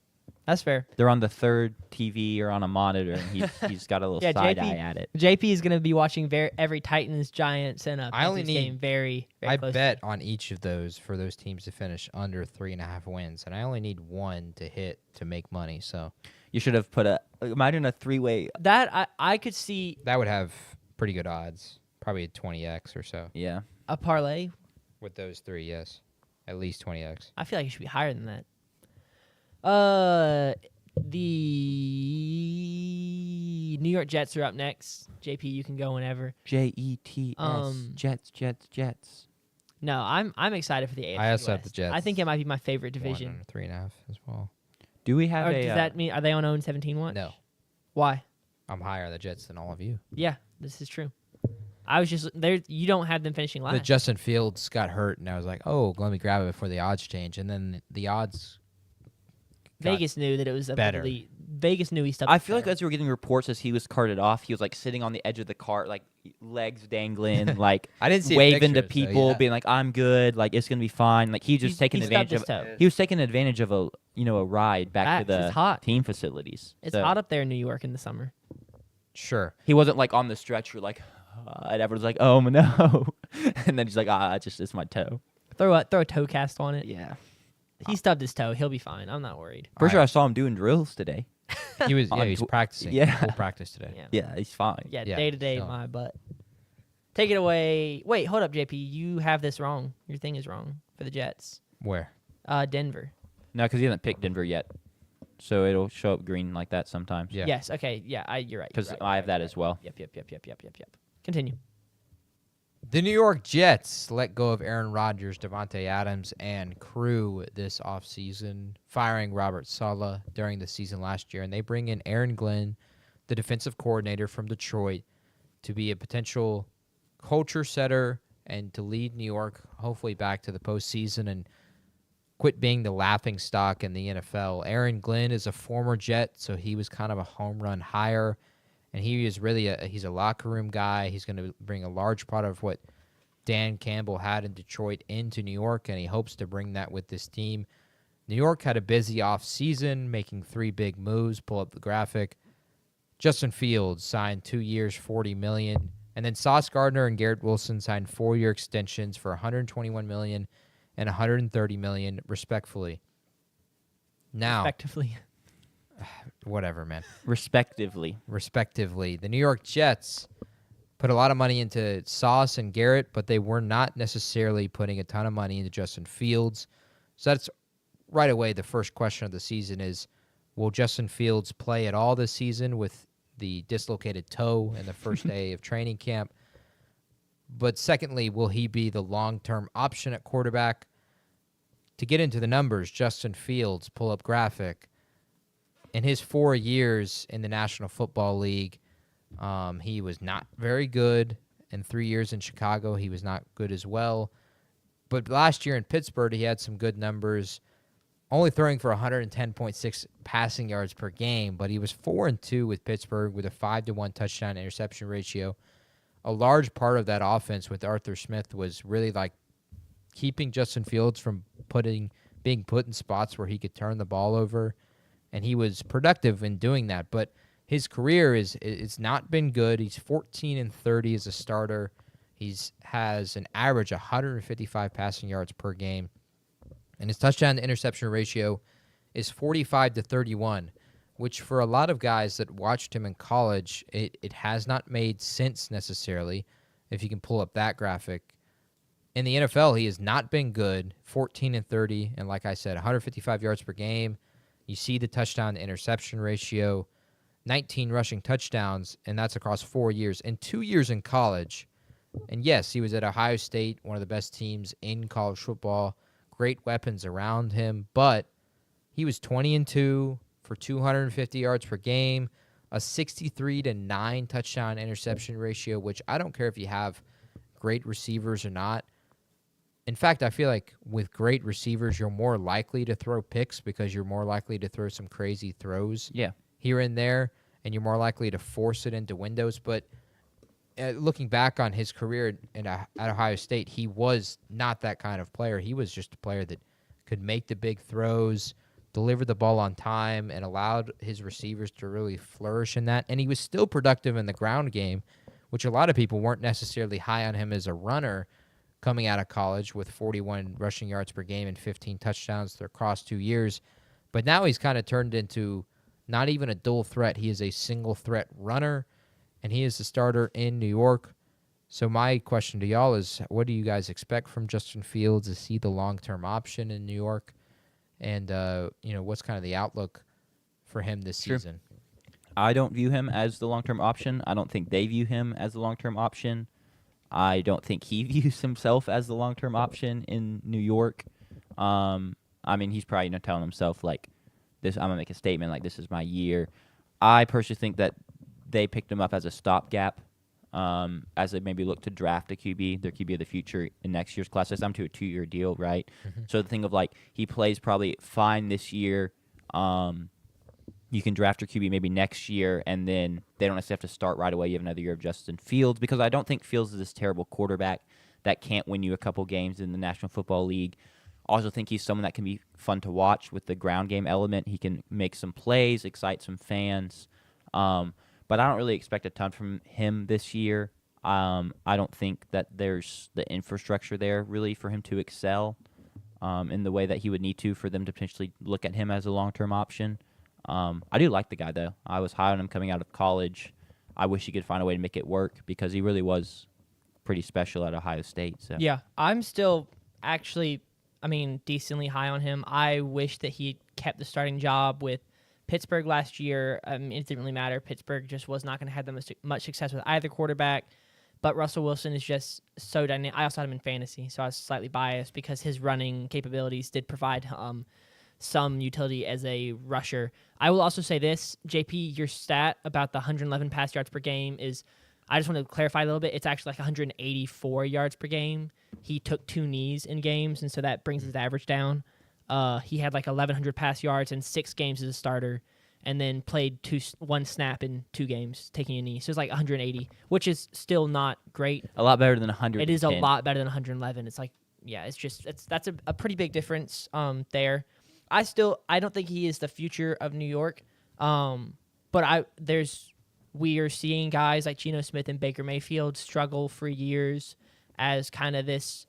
that's fair. They're on the third TV or on a monitor, and he's got a little Yeah, side JP eye at it. JP is going to be watching every Titans, Giants, and I only Panthers need- game very, very I closely. bet on each of those for those teams to finish under 3.5 wins, and I only need 1 to hit to make money. So You should have put imagine a 3-way. That I could see that would have pretty good odds, probably a 20x or so Yeah. a parlay. with those 3. Yes, at least 20x. I feel like it should be higher than that. The New York Jets are up next. JP, you can go whenever. Jets. Jets. No, I'm excited for the AFC I also have West. the Jets. I think it might be my favorite 1 division. under 3.5 as well. Do we have Or a? does that mean are they on 0-17 watch? No, Why? I'm higher on the Jets than all of you. Yeah, this is true. I was just there. You don't have them finishing The last. Justin Fields got hurt, and I was like, "Oh, let me grab it before the odds change." And then the odds. got- Vegas knew that it was better. Vegas knew he stepped. I feel like as we were getting reports as he was carted off, he was like sitting on the edge of the cart, like legs dangling, like I didn't see waving to pictures, so people, yeah. being like, "I'm good, like it's gonna be fine." Like he's just taking he advantage stubbed of. his toe. He was taking advantage of a ride back to Facts, the it's hot. team facilities. It's So hot up there in New York in the summer. Sure. He wasn't like on the stretcher, like, and everyone's like, "Oh no," and then he's like, it's my toe." Throw a toe cast on it. Yeah. He stubbed his toe. He'll be fine. I'm not worried. Pretty sure I saw him doing drills today. He was On he's tw- practicing. yeah. Full practice today. Yeah. Yeah, he's fine. Yeah. Yeah, Day to day, still. my butt. Take it away. Wait, hold up, JP. You have this wrong. Your thing is wrong for the Jets. Where? Denver. No, because he hasn't picked Denver yet. So it'll show up green like that sometimes. Yeah. Yes. Okay. Yeah. You're right. Because you're right, I you're have right, that you're as right. well. Yep. Continue. The New York Jets let go of Aaron Rodgers, Devontae Adams, and crew this offseason, firing Robert Saleh during the season last year. And they bring in Aaron Glenn, the defensive coordinator from Detroit, to be a potential culture setter and to lead New York hopefully back to the postseason and quit being the laughing stock in the NFL. Aaron Glenn is a former Jet, so he was kind of a home run hire, and he is really he's a locker room guy. He's going to bring a large part of what Dan Campbell had in Detroit into New York, and he hopes to bring that with this team. New York had a busy offseason, making 3 big moves. Pull up the graphic. Justin Fields signed 2 years, $40 million. And then Sauce Gardner and Garrett Wilson signed 4-year extensions for $121 million and $130 million, respectfully. Now, Respectively. whatever, man. Respectively. The New York Jets put a lot of money into Sauce and Garrett, but they were not necessarily putting a ton of money into Justin Fields. So that's right away the first question of the season is, will Justin Fields play at all this season with the dislocated toe in the first day of training camp? But secondly, will he be the long-term option at quarterback? To get into the numbers, Justin Fields, pull up graphic. In his 4 years in the National Football League, he was not very good. In 3 years in Chicago, he was not good as well. But last year in Pittsburgh, he had some good numbers, only throwing for 110.6 passing yards per game, but he was 4-2 with Pittsburgh with a 5-to-1 touchdown interception ratio. A large part of that offense with Arthur Smith was really like keeping Justin Fields from being put in spots where he could turn the ball over, and he was productive in doing that. But his career it's not been good. He's 14-30 as a starter. Has an average 155 passing yards per game, and his touchdown to interception ratio is 45-31, which for a lot of guys that watched him in college, it has not made sense necessarily. If you can pull up that graphic. In the NFL, he has not been good, 14-30, and like I said, 155 yards per game. You see the touchdown to interception ratio, 19 rushing touchdowns, and that's across 4 years. And 2 years in college, and yes, he was at Ohio State, one of the best teams in college football, great weapons around him, but he was 20-2 for 250 yards per game, a 63-9 touchdown interception ratio, which I don't care if you have great receivers or not. In fact, I feel like with great receivers, you're more likely to throw picks because you're more likely to throw some crazy throws here and there, and you're more likely to force it into windows. But looking back on his career at Ohio State, he was not that kind of player. He was just a player that could make the big throws, deliver the ball on time, and allowed his receivers to really flourish in that. And he was still productive in the ground game, which a lot of people weren't necessarily high on him as a runner coming out of college with 41 rushing yards per game and 15 touchdowns across 2 years. But now he's kind of turned into not even a dual threat. He is a single threat runner, and he is the starter in New York. So my question to y'all is, what do you guys expect from Justin Fields? Is he the long-term option in New York? And, what's kind of the outlook for him this season? I don't view him as the long-term option. I don't think they view him as the long-term option. I don't think he views himself as the long-term option in New York. He's probably telling himself, like, this. I'm going to make a statement, like, this is my year. I personally think that they picked him up as a stopgap, as they maybe look to draft a QB, their QB of the future in next year's class. It's to a 2-year deal, right? Mm-hmm. So the thing of, like, he plays probably fine this year. You can draft your QB maybe next year, and then they don't necessarily have to start right away. You have another year of Justin Fields, because I don't think Fields is this terrible quarterback that can't win you a couple games in the National Football League. Also think he's someone that can be fun to watch with the ground game element. He can make some plays, excite some fans. But I don't really expect a ton from him this year. I don't think that there's the infrastructure there really for him to excel in the way that he would need to for them to potentially look at him as a long-term option. I do like the guy, though. I was high on him coming out of college. I wish he could find a way to make it work because he really was pretty special at Ohio State. So. Yeah, I'm still actually decently high on him. I wish that he kept the starting job with Pittsburgh last year. It didn't really matter. Pittsburgh just was not going to have that much success with either quarterback. But Russell Wilson is just so dynamic. I also had him in fantasy, so I was slightly biased because his running capabilities did provide some utility as a rusher. I will also say this, JP, your stat about the 111 pass yards per game is, I just want to clarify a little bit, it's actually like 184 yards per game. He took 2 knees in games, and so that brings his average down. He had like 1,100 pass yards in 6 games as a starter, and then played 1 snap in 2 games, taking a knee. So it's like 180, which is still not great. A lot better than 100. It is a lot better than 111. It's like, yeah, that's a pretty big difference there. I don't think he is the future of New York. But we are seeing guys like Geno Smith and Baker Mayfield struggle for years as kind of this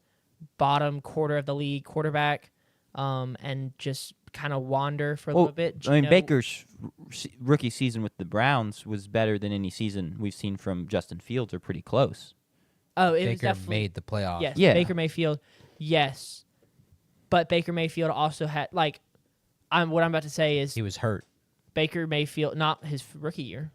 bottom quarter of the league quarterback, and just kind of wander for a little bit. Baker's rookie season with the Browns was better than any season we've seen from Justin Fields, or pretty close. Oh, it was Baker definitely made the playoffs. Yes, Yeah. Baker Mayfield, yes. But Baker Mayfield also had, what I'm about to say is He was hurt. Baker Mayfield, not his rookie year.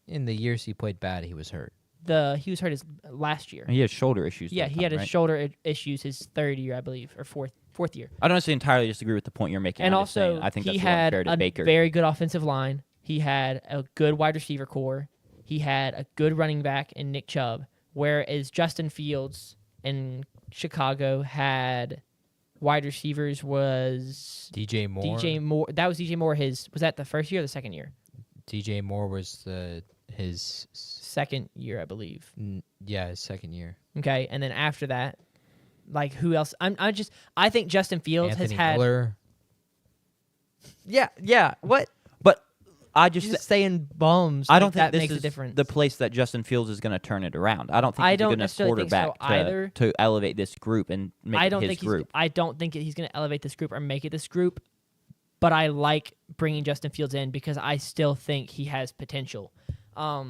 In the years he played bad, he was hurt. He was hurt his last year. And he had shoulder issues. Yeah, that he had time, his right? shoulder issues his 3rd year, I believe, or fourth year. I don't necessarily entirely disagree with the point you're making. And I'm just also, saying, I think he that's a little had unfair to a Baker. very good offensive line. He had a good wide receiver core. He had a good running back in Nick Chubb, whereas Justin Fields in Chicago had wide receivers was DJ Moore. DJ Moore. That was DJ Moore. Was that the first year or the second year? DJ Moore was his Second year, I believe. his second year. Okay, and then after that, who else? I think Justin Fields Anthony has had. Miller. Yeah. What? But I just saying bums. I don't think that this makes is a difference. the place that Justin Fields is going to turn it around. I don't think I he's a don't good enough necessarily think so quarterback either. to elevate this group and make I don't it his think group. I don't think he's going to elevate this group or make it this group, but I like bringing Justin Fields in because I still think he has potential. I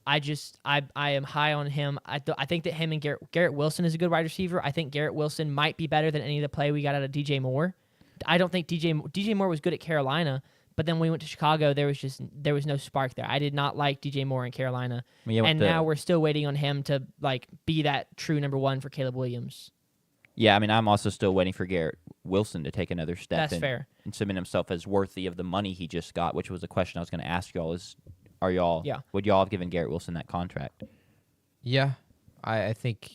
am high on him. I think that him and Garrett Wilson is a good wide receiver. I think Garrett Wilson might be better than any of the play we got out of DJ Moore. I don't think DJ Moore was good at Carolina, but then when we went to Chicago, there was no spark there. I did not like DJ Moore in Carolina, and now we're still waiting on him to be that true number 1 for Caleb Williams. Yeah, I'm also still waiting for Garrett Wilson to take another step. That's fair. And submit himself as worthy of the money he just got, which was a question I was going to ask y'all. Would y'all have given Garrett Wilson that contract? Yeah, I think.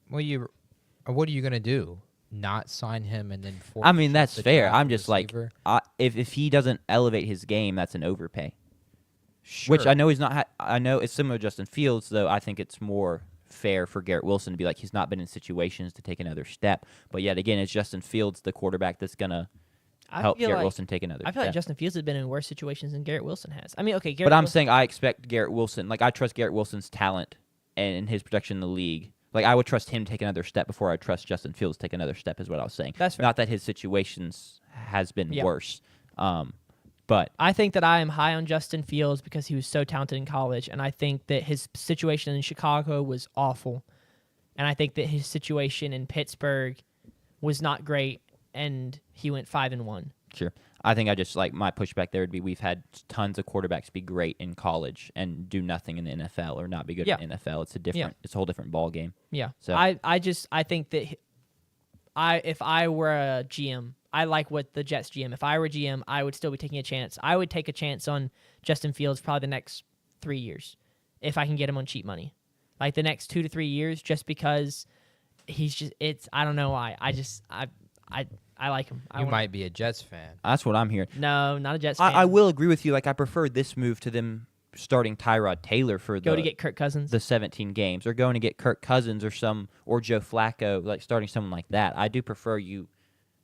What are you gonna do? Not sign him and then force That's the fair. draft I'm just receiver? if he doesn't elevate his game, that's an overpay. Sure. Which I know he's not. I know it's similar to Justin Fields, though. I think it's more fair for Garrett Wilson to be he's not been in situations to take another step. But yet again, it's Justin Fields, the quarterback, that's gonna help Garrett Wilson take another step. I feel like Justin Fields has been in worse situations than Garrett Wilson has. Okay, But I'm saying I expect Garrett Wilson. I trust Garrett Wilson's talent and his production in the league. I would trust him to take another step before I trust Justin Fields to take another step, is what I was saying. That's fair. Not that his situations has been worse. But I think that I am high on Justin Fields because he was so talented in college, and I think that his situation in Chicago was awful. And I think that his situation in Pittsburgh was not great, and he went 5-1. Sure. I think I just my pushback there would be we've had tons of quarterbacks be great in college and do nothing in the NFL or not be good in the NFL. It's it's a whole different ball game. Yeah. So I think that if I were a GM, I like what the Jets GM. If I were GM, I would still be taking a chance. I would take a chance on Justin Fields probably the next 3 years if I can get him on cheap money. The next 2 to 3 years, just because I don't know why. I like him. You might be a Jets fan. That's what I'm hearing. No, not a Jets fan. I will agree with you. I prefer this move to them starting Tyrod Taylor for Go to get Kirk Cousins. the 17 games, or going to get Kirk Cousins or Joe Flacco, starting someone like that. I do prefer you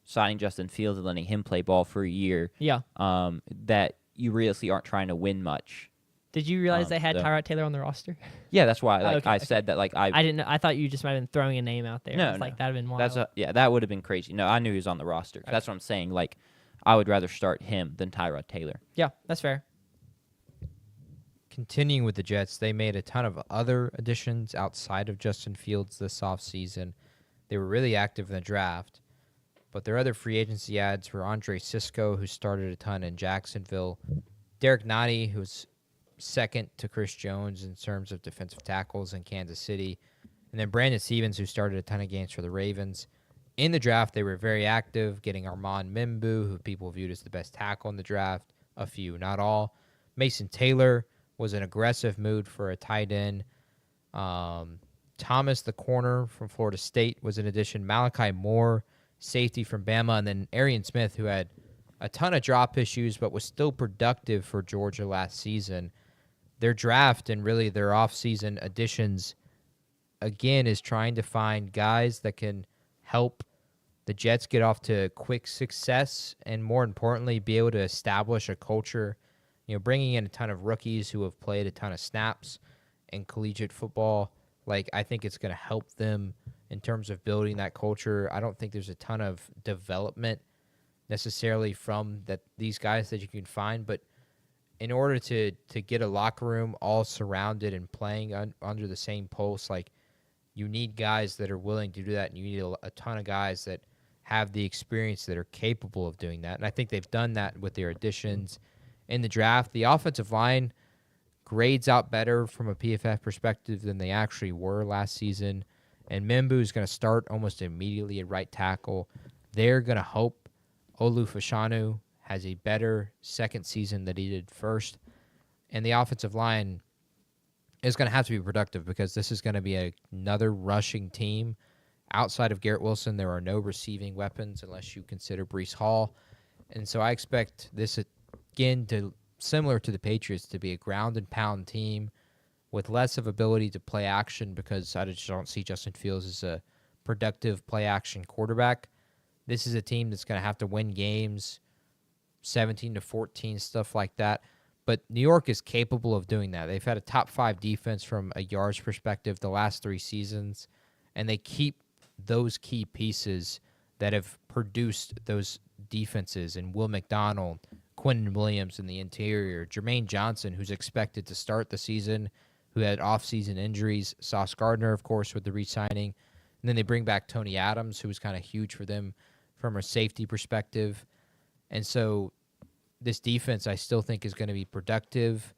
signing Justin Fields and letting him play ball for a year. Yeah. That you realistically aren't trying to win much. Did you realize they had Tyrod Taylor on the roster? Yeah, that's why. Okay. Said that. I didn't know. I thought you just might have been throwing a name out there. No, that'd have been wild. That would have been crazy. No, I knew he was on the roster. Okay. That's what I'm saying. I would rather start him than Tyrod Taylor. Yeah, that's fair. Continuing with the Jets, they made a ton of other additions outside of Justin Fields this offseason. They were really active in the draft. But their other free agency ads were Andre Sisco, who started a ton in Jacksonville, Derek Nottie, who's second to Chris Jones in terms of defensive tackles in Kansas City, and then Brandon Stevens, who started a ton of games for the Ravens. In the draft, they were very active, getting Armand Mimbu, who people viewed as the best tackle in the draft, a few, not all. Mason Taylor was an aggressive move for a tight end. Thomas, the corner from Florida State, was an addition. Malachi Moore, safety from Bama, and then Arian Smith, who had a ton of drop issues but was still productive for Georgia last season. Their draft and really their offseason additions, again, is trying to find guys that can help the Jets get off to quick success and, more importantly, be able to establish a culture. You know, bringing in a ton of rookies who have played a ton of snaps in collegiate football, I think it's going to help them in terms of building that culture. I don't think there's a ton of development necessarily from these guys that you can find, but in order to get a locker room all surrounded and playing under the same pulse, you need guys that are willing to do that, and you need a ton of guys that have the experience that are capable of doing that. And I think they've done that with their additions in the draft. The offensive line grades out better from a PFF perspective than they actually were last season. And Mimbu is going to start almost immediately at right tackle. They're going to hope Olu Fashanu has a better second season than he did first. And the offensive line is going to have to be productive because this is going to be another rushing team. Outside of Garrett Wilson, there are no receiving weapons unless you consider Breece Hall. And so I expect this, again, similar to the Patriots, to be a ground and pound team with less of ability to play action because I just don't see Justin Fields as a productive play action quarterback. This is a team that's going to have to win games 17-14, stuff like that. But New York is capable of doing that. They've had a top 5 defense from a yards perspective the last 3 seasons, and they keep those key pieces that have produced those defenses, and Will McDonald, Quentin Williams in the interior, Jermaine Johnson, who's expected to start the season, who had off-season injuries, Sauce Gardner, of course, with the re-signing. And then they bring back Tony Adams, who was kind of huge for them from a safety perspective. And so this defense, I still think, is going to be productive.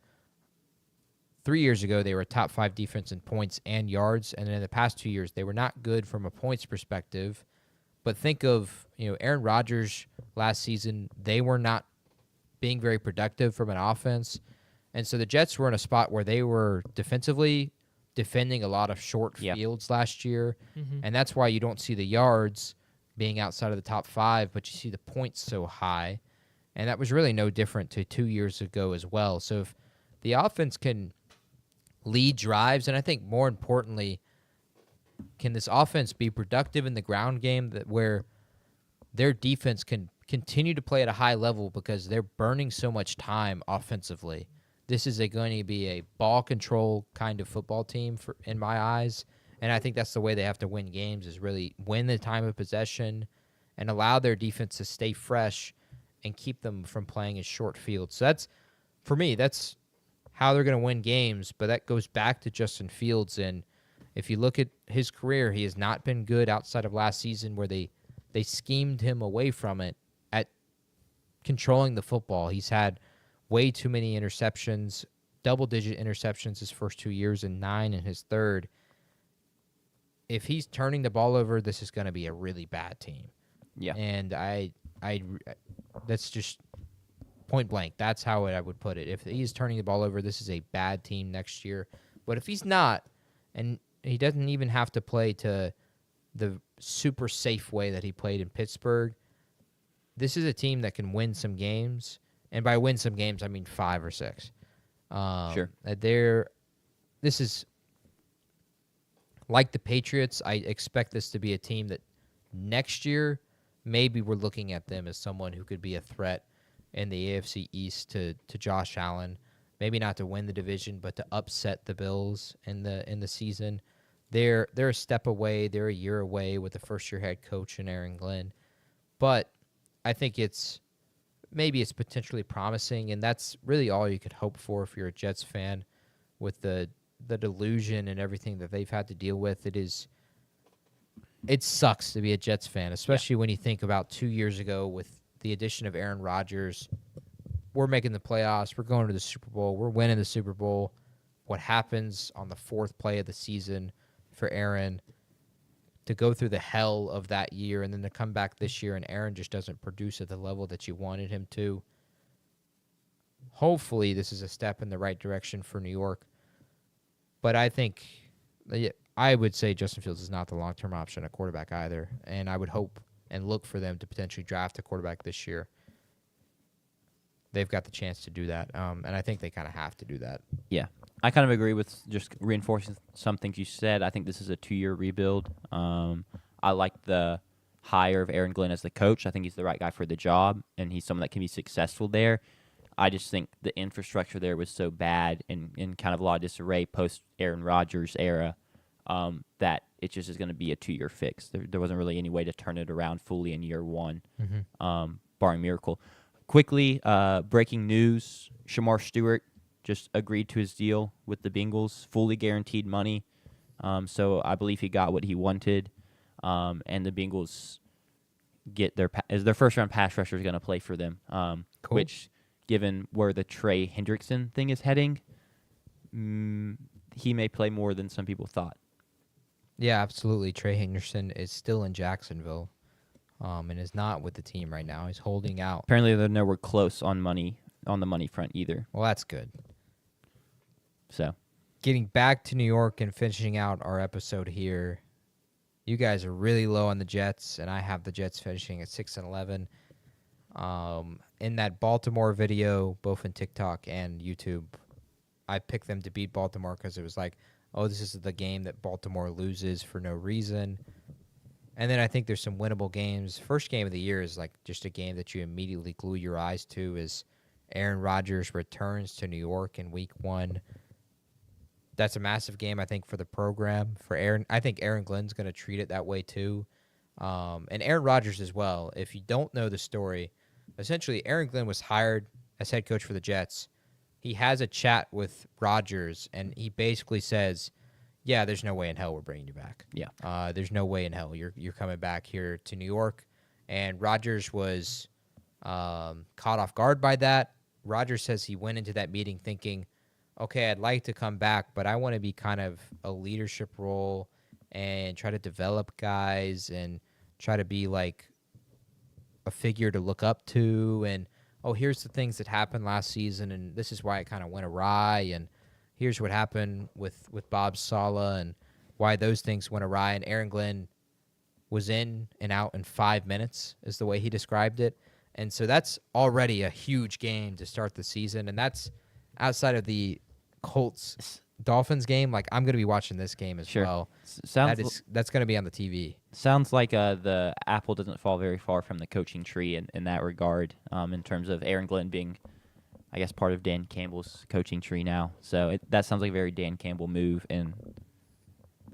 3 years ago, they were a top 5 defense in points and yards, and in the past 2 years, they were not good from a points perspective. But think of, Aaron Rodgers last season, they were not being very productive from an offense. And so the Jets were in a spot where they were defensively defending a lot of short fields last year, and that's why you don't see the yards being outside of the top 5, but you see the points so high. And that was really no different to 2 years ago as well. So if the offense can lead drives, and I think more importantly, can this offense be productive in the ground game where their defense can continue to play at a high level because they're burning so much time offensively. This is going to be a ball control kind of football team in my eyes, and I think that's the way they have to win games, is really win the time of possession and allow their defense to stay fresh and keep them from playing in short fields. So for me, that's how they're going to win games, but that goes back to Justin Fields. And if you look at his career, he has not been good outside of last season where they schemed him away from it at controlling the football. He's had way too many interceptions, double-digit interceptions his first 2 years and 9 in his third. If he's turning the ball over, this is going to be a really bad team. Yeah. And I that's just point blank. That's how I would put it. If he's turning the ball over, this is a bad team next year. But if he's not, and he doesn't even have to play to the super safe way that he played in Pittsburgh, this is a team that can win some games. And by win some games, I mean 5 or 6. Sure. This is like the Patriots. I expect this to be a team that next year, maybe we're looking at them as someone who could be a threat in the AFC East to Josh Allen. Maybe not to win the division, but to upset the Bills in the season. They're a step away. They're a year away with the first-year head coach in Aaron Glenn. But I think it's potentially promising, and that's really all you could hope for if you're a Jets fan with the delusion and everything that they've had to deal with. It is it sucks to be a Jets fan, especially when you think about 2 years ago with the addition of Aaron Rodgers. We're making the playoffs. We're going to the Super Bowl. We're winning the Super Bowl. What happens on the 4th play of the season for Aaron to go through the hell of that year and then to come back this year and Aaron just doesn't produce at the level that you wanted him to. Hopefully this is a step in the right direction for New York. But I would say Justin Fields is not the long-term option at quarterback either. And I would hope and look for them to potentially draft a quarterback this year. They've got the chance to do that. And I think they kind of have to do that. Yeah. I kind of agree with just reinforcing some things you said. I think this is a 2-year rebuild. I like the hire of Aaron Glenn as the coach. I think he's the right guy for the job, and he's someone that can be successful there. I just think the infrastructure there was so bad and in kind of a lot of disarray post-Aaron Rodgers era that it just is going to be a 2-year fix. There wasn't really any way to turn it around fully in year one, barring miracle. Quickly, breaking news, Shamar Stewart just agreed to his deal with the Bengals, fully guaranteed money. So I believe he got what he wanted, and the Bengals get their first-round pass rusher is going to play for them, Cool. which, given where the Trey Hendrickson thing is heading, he may play more than some people thought. Yeah, absolutely. Trey Henderson is still in Jacksonville and is not with the team right now. He's holding out. Apparently, they're nowhere close on the money front either. Well, that's good. So, Getting back to New York and finishing out our episode here, you guys are really low on the Jets, and I have the Jets finishing at 6-11. In that Baltimore video, both in TikTok and YouTube, I picked them to beat Baltimore because it was like, oh, this is the game that Baltimore loses for no reason. And then I think there's some winnable games. First game of the year is like just a game that you immediately glue your eyes to is Aaron Rodgers returns to New York in week 1. That's a massive game, I think, for the program. For Aaron, I think Aaron Glenn's going to treat it that way too. And Aaron Rodgers as well. If you don't know the story, essentially Aaron Glenn was hired as head coach for the Jets. He has a chat with Rodgers, and he basically says, yeah, there's no way in hell we're bringing you back. yeah. There's no way in hell you're coming back here to New York. And Rodgers was caught off guard by that. Rodgers says he went into that meeting thinking, okay, I'd like to come back, but I want to be kind of a leadership role and try to develop guys and try to be like a figure to look up to. And, oh, here's the things that happened last season, and this is why it kind of went awry, and here's what happened with Bob Saleh and why those things went awry. And Aaron Glenn was in and out in 5 minutes is the way he described it. And so that's already a huge game to start the season, and that's outside of the Colts-Dolphins game. Like, I'm going to be watching this game as well. That's going to be on the TV. Sounds like the apple doesn't fall very far from the coaching tree in that regard, in terms of Aaron Glenn being, I guess, part of Dan Campbell's coaching tree now. So that sounds like a very Dan Campbell move and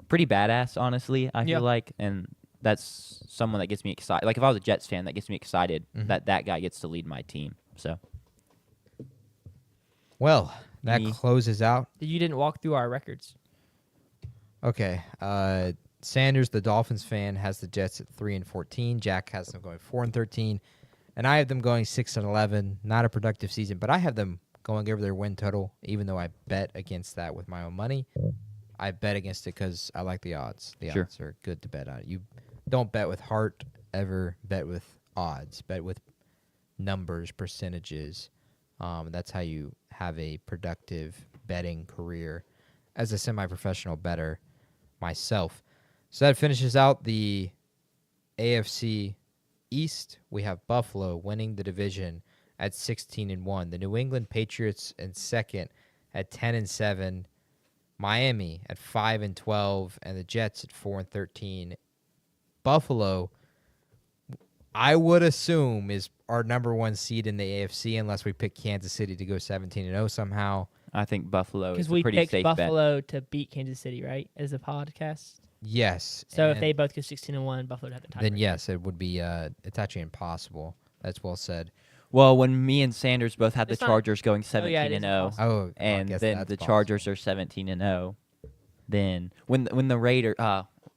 pretty badass, honestly, I feel like. And that's someone that gets me excited. Like, if I was a Jets fan, that gets me excited that guy gets to lead my team. So, well, that closes out. You didn't walk through our records. Okay. Sanders, the Dolphins fan, has the Jets at 3-14. Jack has them going 4-13. And I have them going 6-11. Not a productive season, but I have them going over their win total, even though I bet against that with my own money. I bet against it because I like the odds. The odds are good to bet on. You don't bet with heart, ever bet with odds. Bet with numbers, percentages. That's how you have a productive betting career as a semi-professional bettor myself. So that finishes out the AFC East. We have Buffalo winning the division at 16-1. The New England Patriots in second at 10-7. Miami at 5-12, and the Jets at 4-13. Buffalo, I would assume, is our number 1 seed in the AFC unless we pick Kansas City to go 17-0 somehow. I think Buffalo is a we pretty picked safe Buffalo to beat Kansas City, right, as a podcast? Yes. So if they both go 16-1, Buffalo would have the tiebreaker. Then yes, it would be. It's actually impossible. That's well said. Well, when me and Sanders both had the It's not- Chargers going Oh, yeah, it is 17-0, impossible. Oh, I and guess then that's the possible. Chargers are 17-0, then when the Raiders,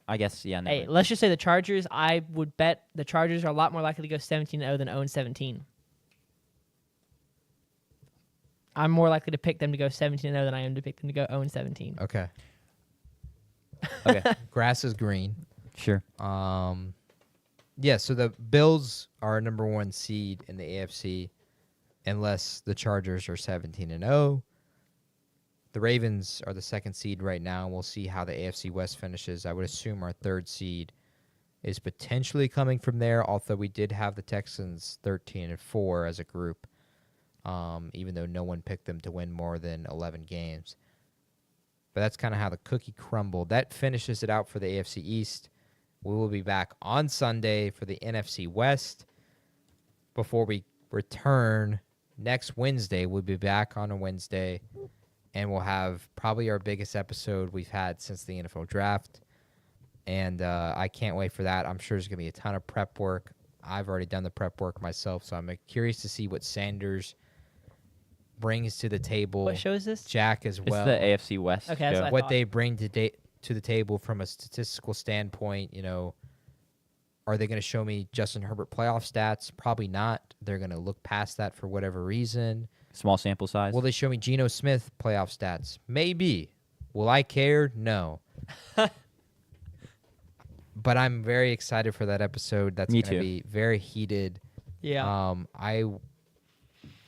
I guess, yeah. Never. Hey, let's just say the Chargers. I would bet the Chargers are a lot more likely to go 17-0 than 0-17. I'm more likely to pick them to go 17-0 than I am to pick them to go 0-17. Okay. Okay. Grass is green. Sure. Yeah, so the Bills are number 1 seed in the AFC unless the Chargers are 17-0. The Ravens are the 2nd seed right now. We'll see how the AFC West finishes. I would assume our 3rd seed is potentially coming from there, although we did have the Texans 13-4 as a group, even though no one picked them to win more than 11 games. But that's kind of how the cookie crumbled. That finishes it out for the AFC East. We will be back on Sunday for the NFC West. Before we return next Wednesday, we'll be back on a Wednesday, and we'll have probably our biggest episode we've had since the NFL draft. And I can't wait for that. I'm sure there's going to be a ton of prep work. I've already done the prep work myself, so I'm curious to see what Sanders brings to the table. What show is this? Jack as well. It's the AFC West. Okay, that's show. what I What thought. they bring to the table from a statistical standpoint. Are they going to show me Justin Herbert playoff stats? Probably not. They're going to look past that for whatever reason. Small sample size. Will they show me Geno Smith playoff stats? Maybe. Will I care? No. But I'm very excited for that episode. That's Me going to too. be very heated. Yeah. We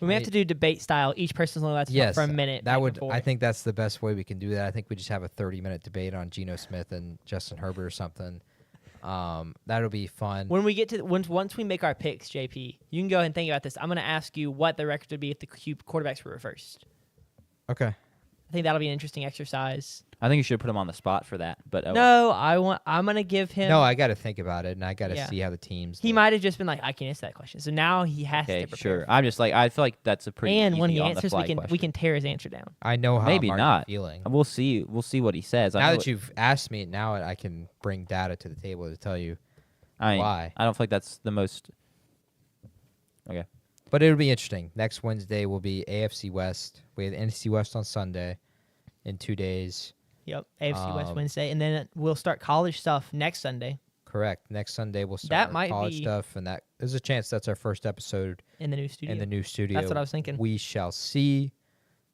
we may have to do debate style. Each person's only allowed to talk Yes, for a minute. that back would. and forth. I think that's the best way we can do that. I think we just have a 30-minute debate on Geno Smith and Justin Herbert or something. That'll be fun. When we get to once we make our picks, JP, you can go ahead and think about this. I'm going to ask you what the record would be if the quarterbacks were reversed. Okay. I think that'll be an interesting exercise. I think you should put him on the spot for that. But No, I'm going to give him. No, I got to think about it, and I got to Yeah. see how the teams. He look. might have just been like, I can't answer that question. So now he has okay, to prepare. sure. I'm just like I feel like that's a pretty. And when easy he on the answers, fly we question. can tear his answer down. I know how Maybe I'm not. feeling. We'll see. We'll see what he says. I Now know that what- you've asked me, now I can bring data to the table to tell you I why. I don't feel like that's the most. Okay. But it'll be interesting. Next Wednesday will be AFC West. We have NFC West on Sunday in 2 days. Yep, AFC West Um, Wednesday, and then we'll start college stuff next Sunday Correct. Next Sunday we'll start That our might college be- stuff, and that there's a chance that's our first episode in the new studio. in the new studio. That's what I was thinking. We shall see.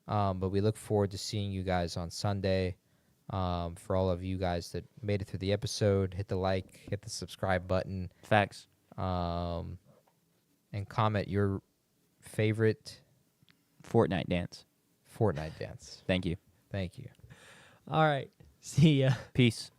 But we look forward to seeing you guys on Sunday. For all of you guys that made it through the episode, hit the like, hit the subscribe button, Facts. and comment your favorite Fortnite dance. Fortnite dance. Thank you. Thank you. All right, see ya. Peace.